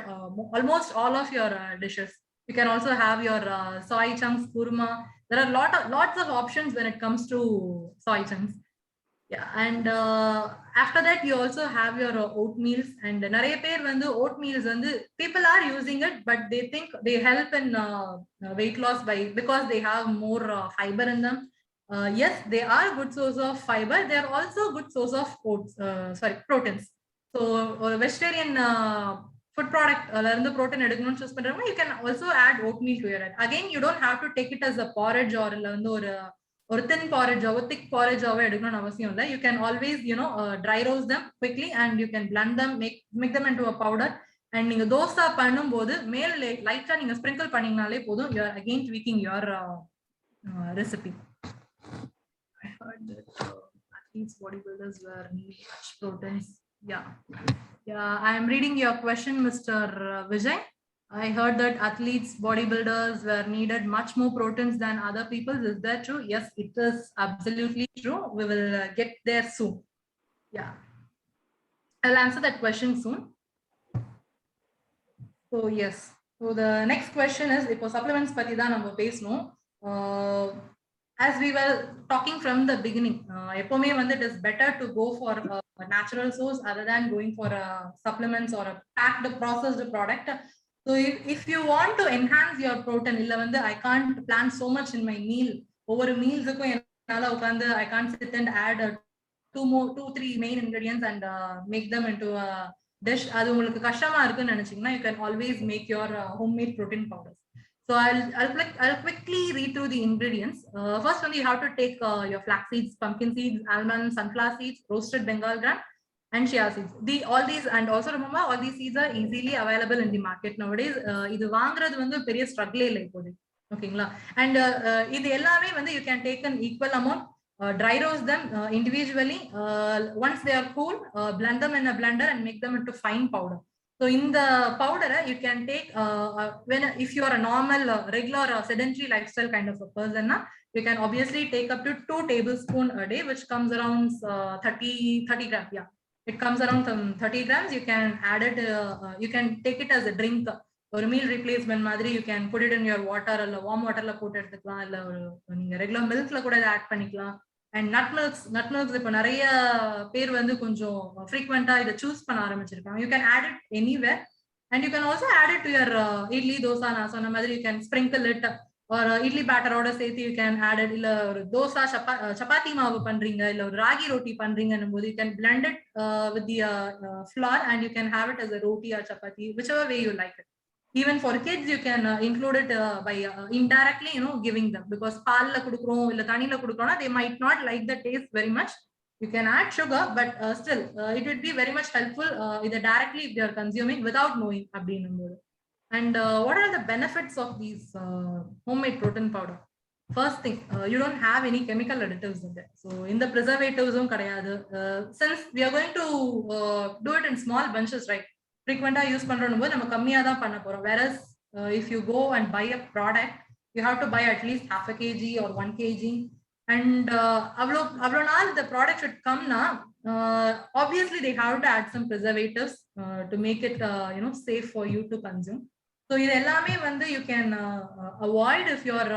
almost all of your dishes. You can also have your soy chunks, kurma. There are lots of options when it comes to soy chunks. Yeah, and after that you also have your oatmeals. And நிறைய பேர் வந்து oatmeals வந்து people are using it, but they think they help in weight loss because they have more fiber in them. Yes, they are a good source of fiber. They are also a good source of proteins. So ஒரு vegetarian food ப்ராடக்ட்ல இருந்து protein எடுக்கணும்னு choose பண்றவங்க you can also add oatmeal to your diet. Again, you don't have to take it as a porridge or இல்ல வந்து ஒரு thin porridge or thick porridge எடுக்கணும்னு அவசியம் இல்லை. You can always dry roast them quickly and you can blend them, make them into a powder. And நீங்க தோசை பண்ணும்போது மேல் லைட்டா நீங்க ஸ்ப்ரிங்கிள் பண்ணீங்கனாலே போதும். You are again tweaking your recipe. I heard that athletes, bodybuilders were needing much proteins. Yeah, I am reading your question, Mr. Vijay. I heard that athletes, bodybuilders were needed much more proteins than other people. Is that true? Yes, it is absolutely true. We will get there soon. Yeah, I'll answer that question soon. So yes, so the next question is ipo supplements பத்தி தான் நம்ம பேசணும். As we were talking from the beginning, எப்பவுமே வந்து it is better to go for a natural source other than going for supplements or a packed processed product. So if you want to enhance your protein, illa வந்து I can't plan so much in my meal, ஒவ்வொரு மீல்ஸுக்கும் என்னால உட்கார்ந்து I can't sit and add 2-3 main ingredients and make them into a dish, அது உங்களுக்கு கஷ்டமா இருக்குன்னு நினைச்சீங்கன்னா you can always make your homemade protein powders. So I'll quickly read through the ingredients. First one, you have to take your flax seeds, pumpkin seeds, almonds, sunflower seeds, roasted Bengal gram, and chia seeds. All these, and also remember, all these seeds are easily available in the market nowadays. இது வாங்குறது வந்து பெரிய struggle இல்லை இப்போது, ஓகேங்களா? And இது எல்லாமே வந்து you can take an equal amount, dry roast them individually. Once they are cool, blend them in a blender and make them into fine powder. So in the powder, you can take if you are a normal, regular, sedentary lifestyle kind of a person, you can obviously take up to 2 tablespoons a day, which comes around 30 grams. Yeah, it comes around 30 grams. You can add it. You can take it as a drink or meal replacement மாதிரி. You can put it in your water, or warm water la போட்டு எடுத்துக்கலாம், இல்ல ஒரு நீங்க regular மில்க்ல கூட இத add பண்ணிக்கலாம். And nut milks இப்போ நிறைய பேர் வந்து கொஞ்சம் ஃப்ரீக்வெண்டா இதை சூஸ் பண்ண ஆரம்பிச்சிருக்காங்க. You can add it anywhere and you can also add it to your idli dosa. நான் சொன்ன மாதிரி யூ கேன் ஸ்ப்ரிங்கிள் இட் ஒரு இட்லி பேட்டரோட சேர்த்து யூ கேன் ஆட் இட். இல்ல ஒரு தோசா சப்பாத்தி மாவு பண்றீங்க, இல்ல ஒரு ராகி ரொட்டி பண்றீங்கன்னும் போது you can blend it with the flour and you can have it as a roti or chapati, whichever way you like it. Even for kids you can include it by indirectly, giving them, because paalla kudukrom illa thanila kudukrona they might not like the taste very much. You can add sugar, but still it would be very much helpful either directly if they are consuming without knowing abdinum. And what are the benefits of these homemade protein powder? First thing, you don't have any chemical additives in there, so in the preservatives since we are going to do it in small bunches, right? Frequently use பண்றோம் போது நம்ம கம்மியா தான் பண்ண போறோம். Whereas if you go and buy a product, you have to buy at least half a kg or 1 kg, and avlo naal the product should come na, obviously they have to add some preservatives to make it safe for you to consume. So இது எல்லாமே வந்து you can avoid if you are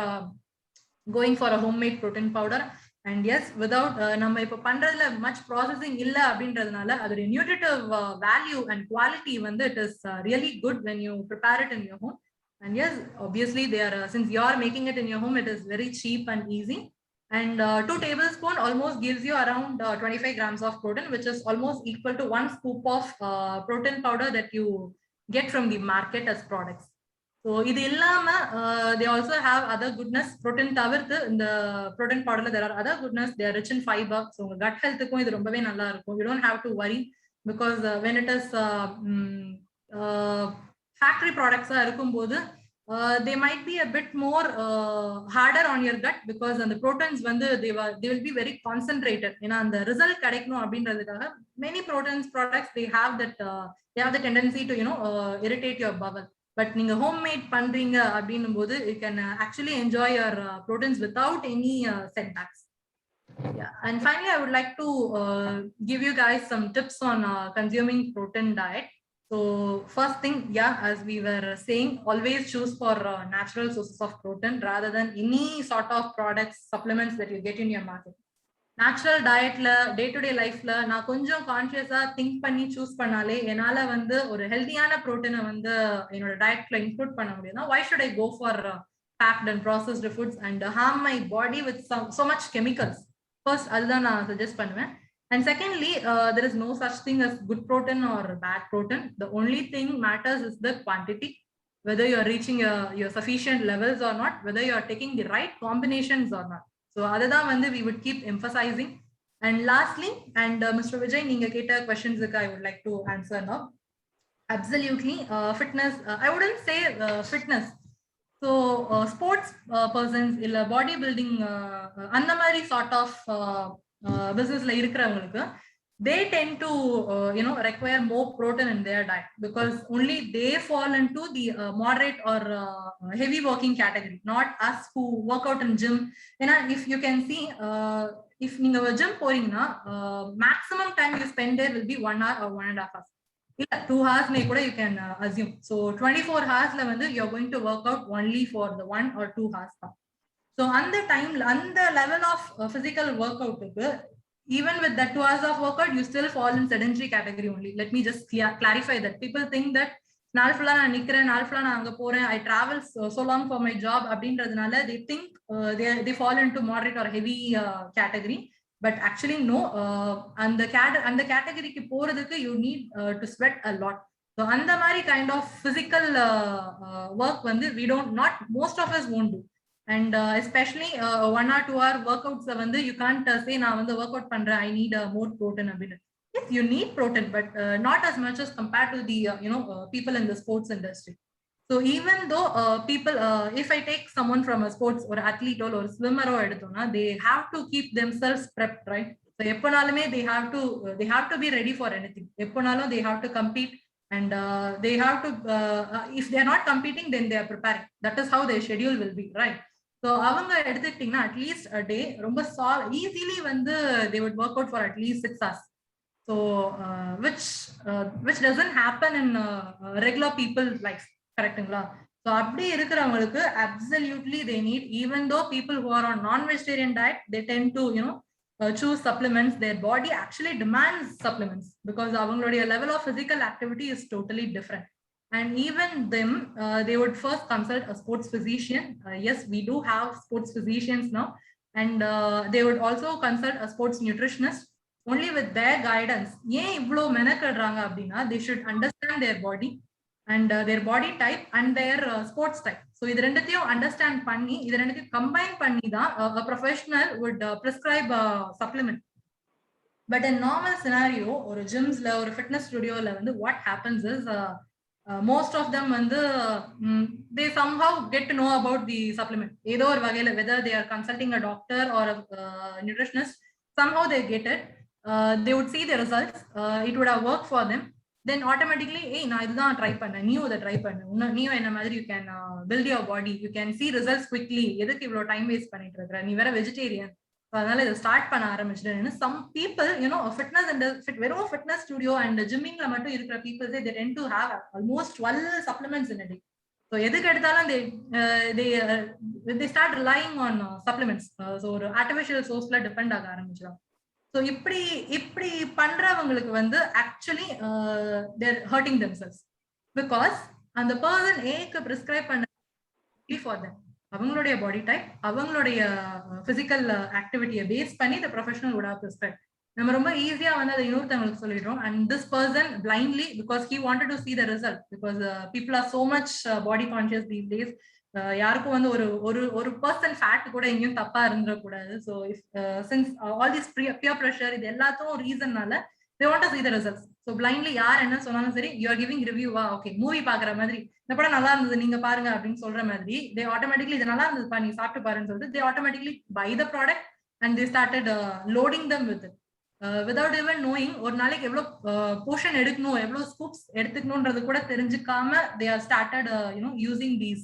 going for a homemade protein powder. And yes, without நம்ம இப்ப பண்றதுல much processing இல்ல அப்படின்றதுனால அதோட nutritive value and quality வந்து it is really good when you prepare it in your home. And yes, obviously they are since you are making it in your home, it is very cheap and easy. And 2 tablespoons almost gives you around 25 grams of protein, which is almost equal to 1 scoop of protein powder that you get from the market as products. So இது இல்லாம they also have other goodness. protein தவிர்த்து இந்த protein powderல there are other goodness. They are rich in fiber, so உங்க gut healthக்கும் இது ரொம்பவே நல்லா இருக்கும். You don't have to worry because when it is factory products இருக்கும்போது they might be a bit more harder on your gut, because the proteins வந்து they will be very concentrated. ஏன்னா அந்த result கிடைக்கணும் அப்படின்றதுக்காக many proteins products they have the tendency to irritate your bowel. But நீங்க homemade பண்றீங்க அப்படின்னும் போது you can actually enjoy your proteins without any setbacks. Yeah. And finally, I would like to give you guys some tips on consuming protein diet. So first thing, yeah, as we were saying, always choose for natural sources of protein rather than any sort of products, supplements that you get in your market. Natural டயட்ல day to day லைஃப்ல நான் கொஞ்சம் கான்சியஸா think பண்ணி choose பண்ணாலே என்னால வந்து ஒரு ஹெல்தியான ப்ரோட்டீனை வந்து என்னோட டயட்ல இன்க்ளூட் பண்ண முடியும்னா why should I go for packed and processed foods and harm my body with so much chemicals? First அதுதான் நான் சஜஸ்ட் பண்ணுவேன். And secondly, there is no such thing as good protein or bad protein. The only thing matters is the quantity, whether you are reaching your sufficient levels or not, whether you are taking the right combinations or not. So அதுதான் வந்து we would keep emphasizing. And lastly, and Mr. Vijay, நீங்க கேட்ட questions I would like to answer now. Absolutely, fitness, I wouldn't say fitness. So sports persons இல்ல body building அந்த மாதிரி sort of businessல இருக்கிறவங்களுக்கு they tend to require more protein in their diet, because only they fall into the moderate or heavy working category, not us who work out in gym. If you can see, if நீங்க gym போறீங்கன்னா maximum time you spend there will be 1 hour or 1.5 hours. 2 hours may kuda you can assume. So 24 hours la vandu you are going to work out only for the 1 or 2 hours. So on the time, on the level of physical workout, even with that 2 hours of workout, you still fall in sedentary category only. Let me just clarify that. People think that நாள் ஃபுல்லா நான் நிக்கிறேன், நாள் ஃபுல்லா நான் அங்க போறேன், I travel so long for my job அப்படின்றதுனால they think they fall into moderate or heavy category. But actually no, அந்த கேட்டகரிக்கு போறதுக்கு you need to sweat a lot. So அந்த மாதிரி kind of physical work வந்து we don't, not most of us won't do. And especially 1 or 2 hour workouts வந்து you can't say நான் வந்து workout பண்றேன், I need more protein அப்படின்னு. Yes, you need protein, but not as much as compared to the people in the sports industry. So even though people, if I take someone from a sports or athlete or swimmer or edutona, they have to keep themselves prepped, right? So epponalume they have to be ready for anything. Epponalum they have to compete, and they have to if they are not competing, then they are preparing. That is how their schedule will be, right? So avanga eduthittingna at least a day romba easily வந்து they would work out for at least 6 hours. So which doesn't happen in regular people's life, correctங்களா? So அப்படி இருக்கிறவங்களுக்கு absolutely they need, even though people who are on non-vegetarian diet, they tend to choose supplements, their body actually demands supplements because avangaloda level of physical activity is totally different. And even them, they would first consult a sports physician. Yes, we do have sports physicians now. And they would also consult a sports nutritionist. Only with their guidance, they should understand their body and their body type and their sports type. So இது ரெண்டுத்தையும் understand பண்ணி இது ரெண்டுத்தையும் combine பண்ணி தான் a professional would prescribe a supplement. But in normal scenario, or gyms or fitness studio, what happens is most of them they somehow get to know about the supplement. Either whether they are consulting a doctor or a nutritionist, somehow they get it. They would see the results. It would have worked for them. Then automatically, hey, na idha try panna, new the try panna, new enna madri you can build your body, you can see results quickly. Edukku ivlo time waste pannittu irukra, nee vera vegetarian, adanaala idu start panna aarambichidren. Some people, a fitness and fitness studio and gymming la mattum irukra people say they tend to have almost 12 supplements in a day. So edukku eduthalam they start relying on supplements. So or artificial source la depend aga aarambichidram. So இப்படி பண்றவங்களுக்கு actually they're hurting themselves because and the person ஏக்கு prescribe பண்ண for them அவங்களுடைய body type அவங்களுடைய physical activity base பண்ணி the professional would have prescribed. நம்ம ரொம்ப ஈஸியா அதை இன்னொருத்தவங்களுக்கு சொல்லிடுறோம். And this person blindly, because he wanted to see the result, because people are so much body conscious these days. யாருக்கும் ஒரு பர்சன் ஃபேட் கூட எங்கேயும் தப்பா இருந்துடக்கூடாது. So since all this peer pressure இது எல்லாத்துக்கும் ரீசன்னால they want to see the results. So blindly யார் என்ன சொன்னாலும் சரி, you are giving review-வா, ஓகே மூவி பாக்குற மாதிரி இந்த படம் நல்லா இருந்தது நீங்க பாருங்க அப்படின்னு சொல்ற மாதிரி they automatically இது நல்லா இருந்ததுப்பா நீ சாப்பிட்டு பாருன்னு சொல்லிட்டு they automatically buy the product and they started loading them with it without even knowing ஒரு நாளைக்கு எவ்வளவு போர்ஷன் எடுக்கணும் எவ்வளவு ஸ்கூப்ஸ் எடுத்துக்கணும்ன்றது கூட தெரிஞ்சுக்காம they have started using these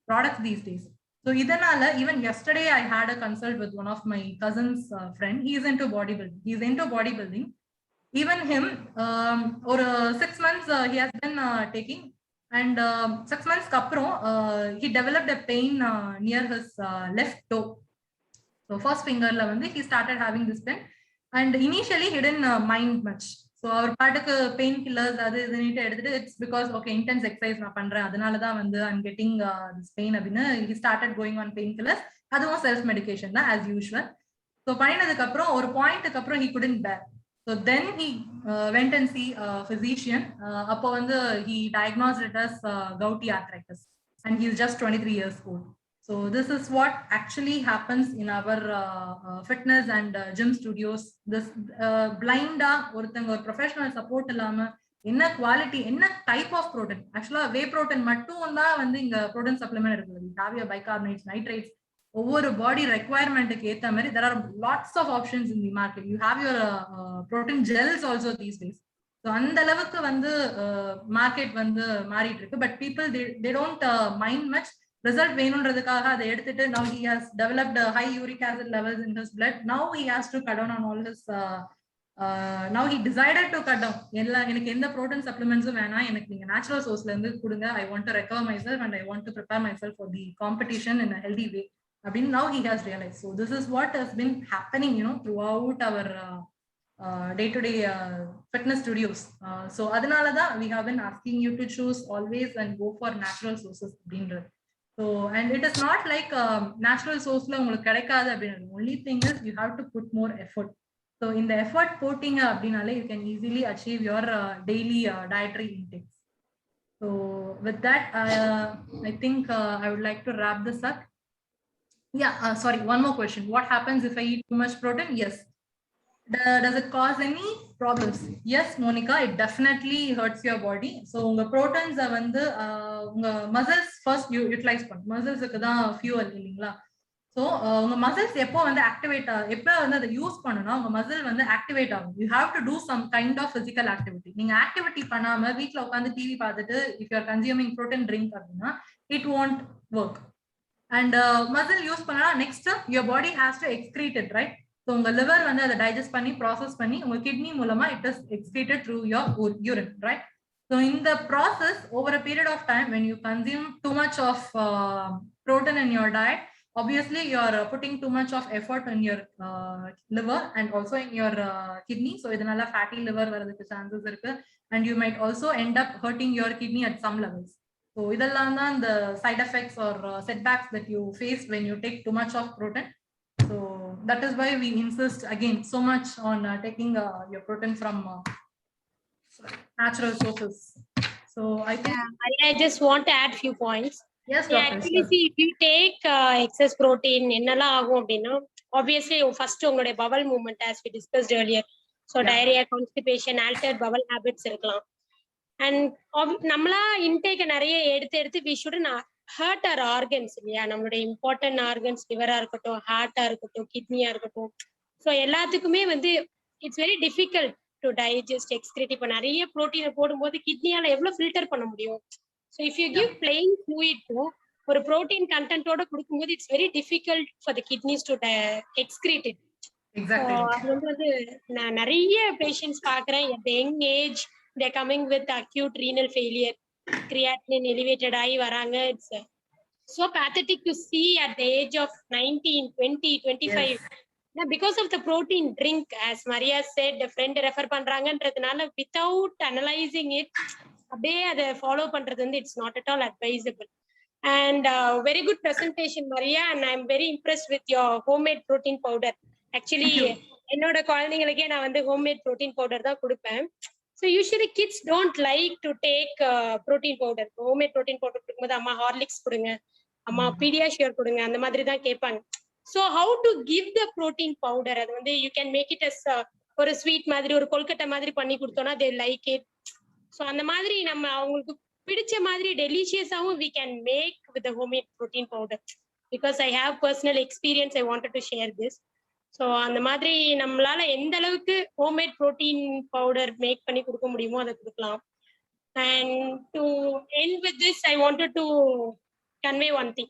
products these days. So idanala, even yesterday I had a consult with one of my cousin's friend. He is into bodybuilding. Even him or 6 months he has been taking, and 6 months kapro he developed a pain near his left toe. So first finger la he started having this pain, and initially he didn't mind much. So our பாட்டுக்கு pain killers அது இதுன்னு எடுத்துட்டு it's because okay intense exercise நான் பண்றேன் அதனாலதான் I'm getting this pain அப்படின்னு he started going on pain killers. அதுவும் self medication தான் as usual. ஸோ பண்ணினதுக்கு அப்புறம் ஒரு பாயிண்ட்டுக்கு அப்புறம் he couldn't bear. So then he went and see a physician. அப்போ he diagnosed it as gouty arthritis, and he is just 23 years old. So this is what actually happens in our fitness and gym studios. This blind ஒருத்தங்க ஒரு professional support இல்லாம என்ன quality என்ன type of protein, ஆக்சுவலா whey protein மட்டும் தான் இங்க protein supplement இருக்குது. காவியா பைகார்பனேட்ஸ், நைட்ரேட்ஸ், ஒவ்வொரு பாடி ரெக்வயர்மெண்ட்டுக்கு ஏத்த மாதிரி there are lots of options in the market. You have your protein gels also these days. So அந்த அளவுக்கு மார்க்கெட் மாறிட்டு இருக்கு. But people they don't mind much. Result வேணும்ன்றதுக்காக அதை எடுத்துட்டு now he has developed high uric acid levels in his blood. Now he has to cut down on all his now he decided to cut down. எனக்கு எந்த protein supplements வேணாம், எனக்கு நீங்க natural sourceல இருந்து கொடுங்க. I want to recover myself and I want to prepare myself for the competition in a healthy way. Now he has realized. So this is what has been happening throughout our day-to-day fitness studios. So adanala da we have been asking you to choose always and go for natural sources. So and it is not like natural source la ungalku kedaikadhu appadina. Only thing is you have to put more effort. So in the effort putting appadinale you can easily achieve your daily dietary intakes. So with that I think I would like to wrap this up. Yeah, sorry, one more question. What happens if I eat too much protein? Yes. Does it cause any problems? Yes, Monica, it definitely hurts your body. So unga proteins unga muscles first you utilize pannu. Muscles ku da fuel illingla. So unga muscles எப்போ activate எப்போ அதை use பண்ணனும் உங்க muscle activate ஆகும். You have to do some kind of physical activity. நீங்க activity பண்ணாம வீட்ல உட்கார்ந்து டிவி பார்த்துட்டு if you are consuming protein drink அப்படினா it won't work. And muscle use பண்ணா next your body has to excrete it, right? So உங்க liver அதை digest பண்ணி process பண்ணி உங்க kidney மூலமா it is excreted through your urine, right? So in the process over a period of time when you consume too much of protein in your diet, obviously you're putting too much of effort in your liver and also in your kidney. So idanaala fatty liver varadhukku chances irukku, and you might also end up hurting your kidney at some levels. So idella the side effects or setbacks that you face when you take too much of protein. So that is why we insist again so much on taking your protein from natural sources. So I think I just want to add few points. yes, doctor. Actually, see, if you take excess protein, என்னெல்லாம் ஆகும் அப்படின்னா, obviously first உங்களுடைய bowel movement as we discussed earlier. So diarrhea, constipation, altered bowel habits இருக்கலாம். And நம்மளா intake நிறைய எடுத்து we shouldn't hurt our organs இல்லையா? நம்மளுடைய important organs, liver இருக்கட்டும், heart இருக்கட்டும், kidney இருக்கட்டும். So எல்லாத்துக்குமே வந்து it's very difficult to digest, excrete. இப்ப நிறைய புரோட்டீனை போடும்போது கிட்னியால எவ்வளவு ஃபில்டர் பண்ண முடியும்? So if you give plain fluid to ஒரு புரோட்டீன் கண்டென்ட்டோட கொடுக்கும்போது it's very difficult for the kidneys to excrete it. Exactly. அது வந்து நான் நிறைய பேஷண்ட்ஸ் பார்க்குறேன் at the young age they're coming with acute renal failure, creatinine elevated ஆகி வராங்க. It's so pathetic to see at the age of 19, 20, 25. Yes. Because of the protein drink, as Maria said, the friend refer பண்றாங்கன்றதுனால without analyzing it, அப்படியே அதை follow பண்றது வந்து it's not at all advisable. And very good presentation, Maria, and I'm very impressed with your homemade protein powder. Actually, என்னோட குழந்தைங்களுக்கே நான் வந்து homemade protein powder தான் கொடுப்பேன். So usually kids don't like to take protein powder. Homemade protein powder கொடுக்கும்போது அம்மா Horlicks கொடுங்க, அம்மா பீடியாஷியர் கொடுங்க, அந்த மாதிரி தான் கேட்பாங்க. So how to give the protein powder? அது வந்து you can make it as ஒரு ஸ்வீட் மாதிரி, ஒரு கொல்கட்டை மாதிரி பண்ணி கொடுத்தோம்னா they like it. So அந்த மாதிரி நம்ம அவங்களுக்கு பிடிச்ச மாதிரி டெலிஷியஸாவும் we can make with the homemade protein powder. Because I have personal experience, I wanted to share this. So அந்த மாதிரி நம்மளால எந்த அளவுக்கு homemade protein powder make பண்ணி கொடுக்க முடியுமோ அதை கொடுக்கலாம். And to end with this, I wanted to convey one thing.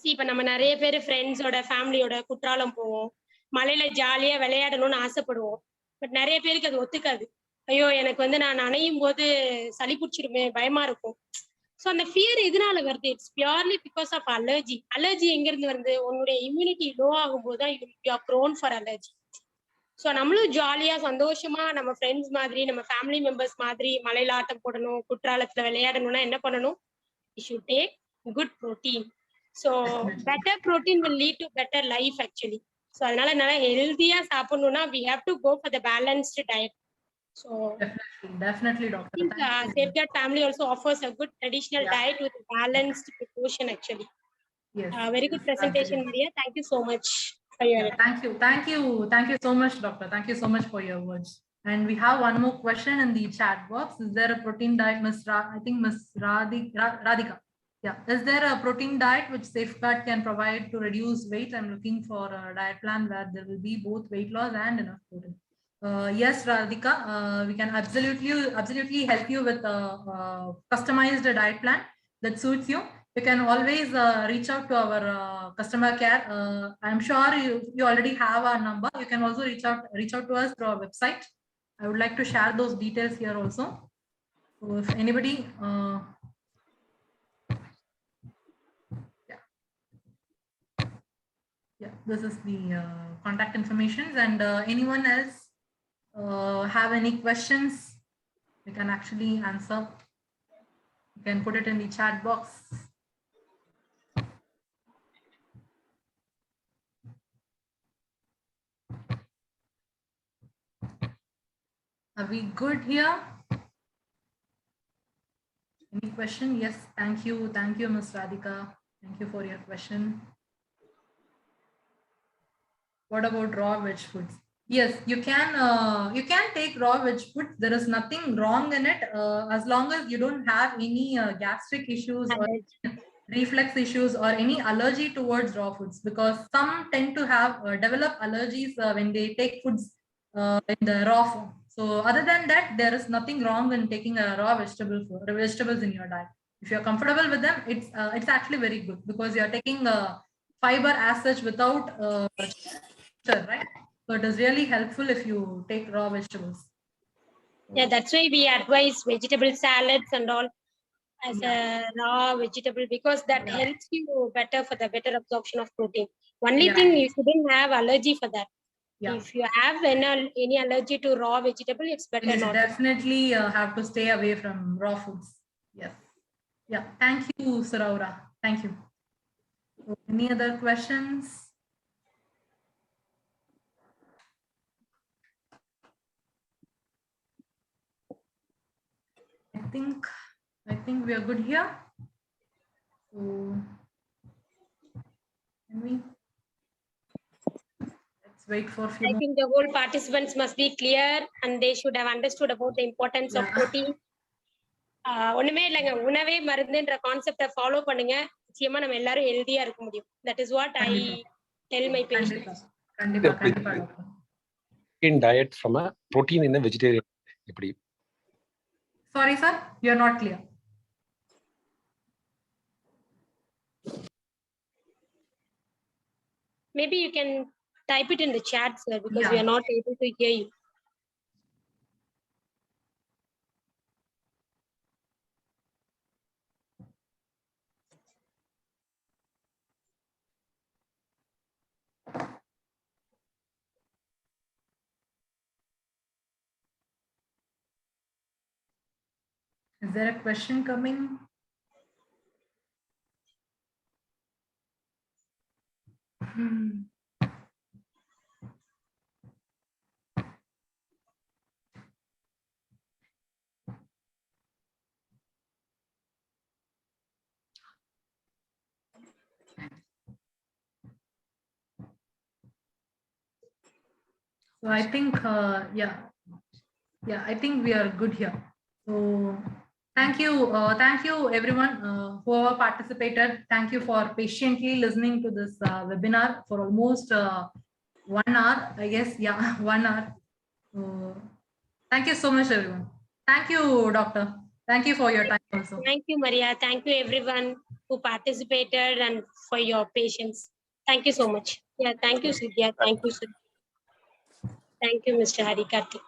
See, இப்ப நம்ம நிறைய பேர் ஃப்ரெண்ட்ஸோட ஃபேமிலியோட குற்றாலம் போவோம், மலையில ஜாலியா விளையாடணும்னு ஆசைப்படுவோம். பட் நிறைய பேருக்கு அது ஒத்துக்காது. ஐயோ எனக்கு வந்து நான் நனையும் போது சளி பிடிச்சிருமே, பயமா இருக்கும். ஸோ அந்த ஃபியர் எதனால வருது? It's purely because of allergy. Allergy எங்க இருந்து வருது? உன்னுடைய இம்யூனிட்டி லோ ஆகும்போது தான் you are prone for allergy. So நம்மளும் ஜாலியா சந்தோஷமா நம்ம ஃப்ரெண்ட்ஸ் மாதிரி, நம்ம ஃபேமிலி மெம்பர்ஸ் மாதிரி மலையில ஆட்டம் போடணும், குற்றாலத்துல விளையாடணும்னா என்ன பண்ணணும்? You should take good protein. So better protein will lead to better life actually. So அதனால நல்லா ஹெல்தியா சாப்பிடணும்னா we have to go for the balanced diet. So definitely doctor. I think Safeguard Family also offers a good traditional diet with balanced proportion actually. Yes. Very good presentation, Maria. Thank you so much for your thank you so much, doctor. Thank you so much for your words. And we have one more question in the chat box. Is there a protein diet, I think Miss Radhika? Yeah, is there a protein diet which Safeguard can provide to reduce weight? I'm looking for a diet plan where there will be both weight loss and enough protein. Yes, Radhika, we can absolutely help you with a customized diet plan that suits you. You can always reach out to our customer care. I'm sure you already have our number. You can also reach out to us through our website. I would like to share those details here also. So if anybody this is the contact information, and anyone else have any questions, we can actually answer. You can put it in the chat box. Are we good here? Any question? Yes, thank you, Ms. Radhika. Thank you for your question. What about raw veg foods? Yes, you can take raw veg foods. There is nothing wrong in it as long as you don't have any gastric issues or reflux issues or any allergy towards raw foods, because some tend to have develop allergies when they take foods in the raw form. So other than that, there is nothing wrong in taking a raw vegetables in your diet. If you're comfortable with them, it's actually very good, because you're taking fiber as such without right? So it is really helpful if you take raw vegetables. Yeah, that's why we advise vegetable salads and all. as a raw vegetable because that helps you better for the better absorption of protein. Only thing you shouldn't have allergy for that. If you have any allergy to raw vegetable, it's better not. Definitely have to stay away from raw foods. Yes. Yeah. Thank you, Suraura. Thank you. Any other questions? I think we are good here. So can we? Let's wait for a few I think the whole participants must be clear and they should have understood about the importance of protein. ஒண்ணுமே இல்லைங்க, உணவே மருந்துன்ற கான்செப்டை follow பண்ணுங்க, நிச்சயமா நம்ம எல்லாரும் ஹெல்தியா இருக்க முடியும். That is what I tell my patients. கண்டிப்பா. In diet from a protein in a vegetarian. Sorry sir, you are not clear. Maybe you can type it in the chat, sir, because we are not able to hear you. Is there a question coming? So I think, I think we are good here. So thank you everyone who have participated. Thank you for patiently listening to this webinar for almost 1 hour, I guess. 1 hour. Thank you so much, everyone. Thank you, doctor. Thank you for your time also. Thank you, Maria. Thank you, everyone who participated and for your patience. Thank you so much. Yeah, thank you, Sudhya. Thank you, sir. Thank you, Mr. Harikati.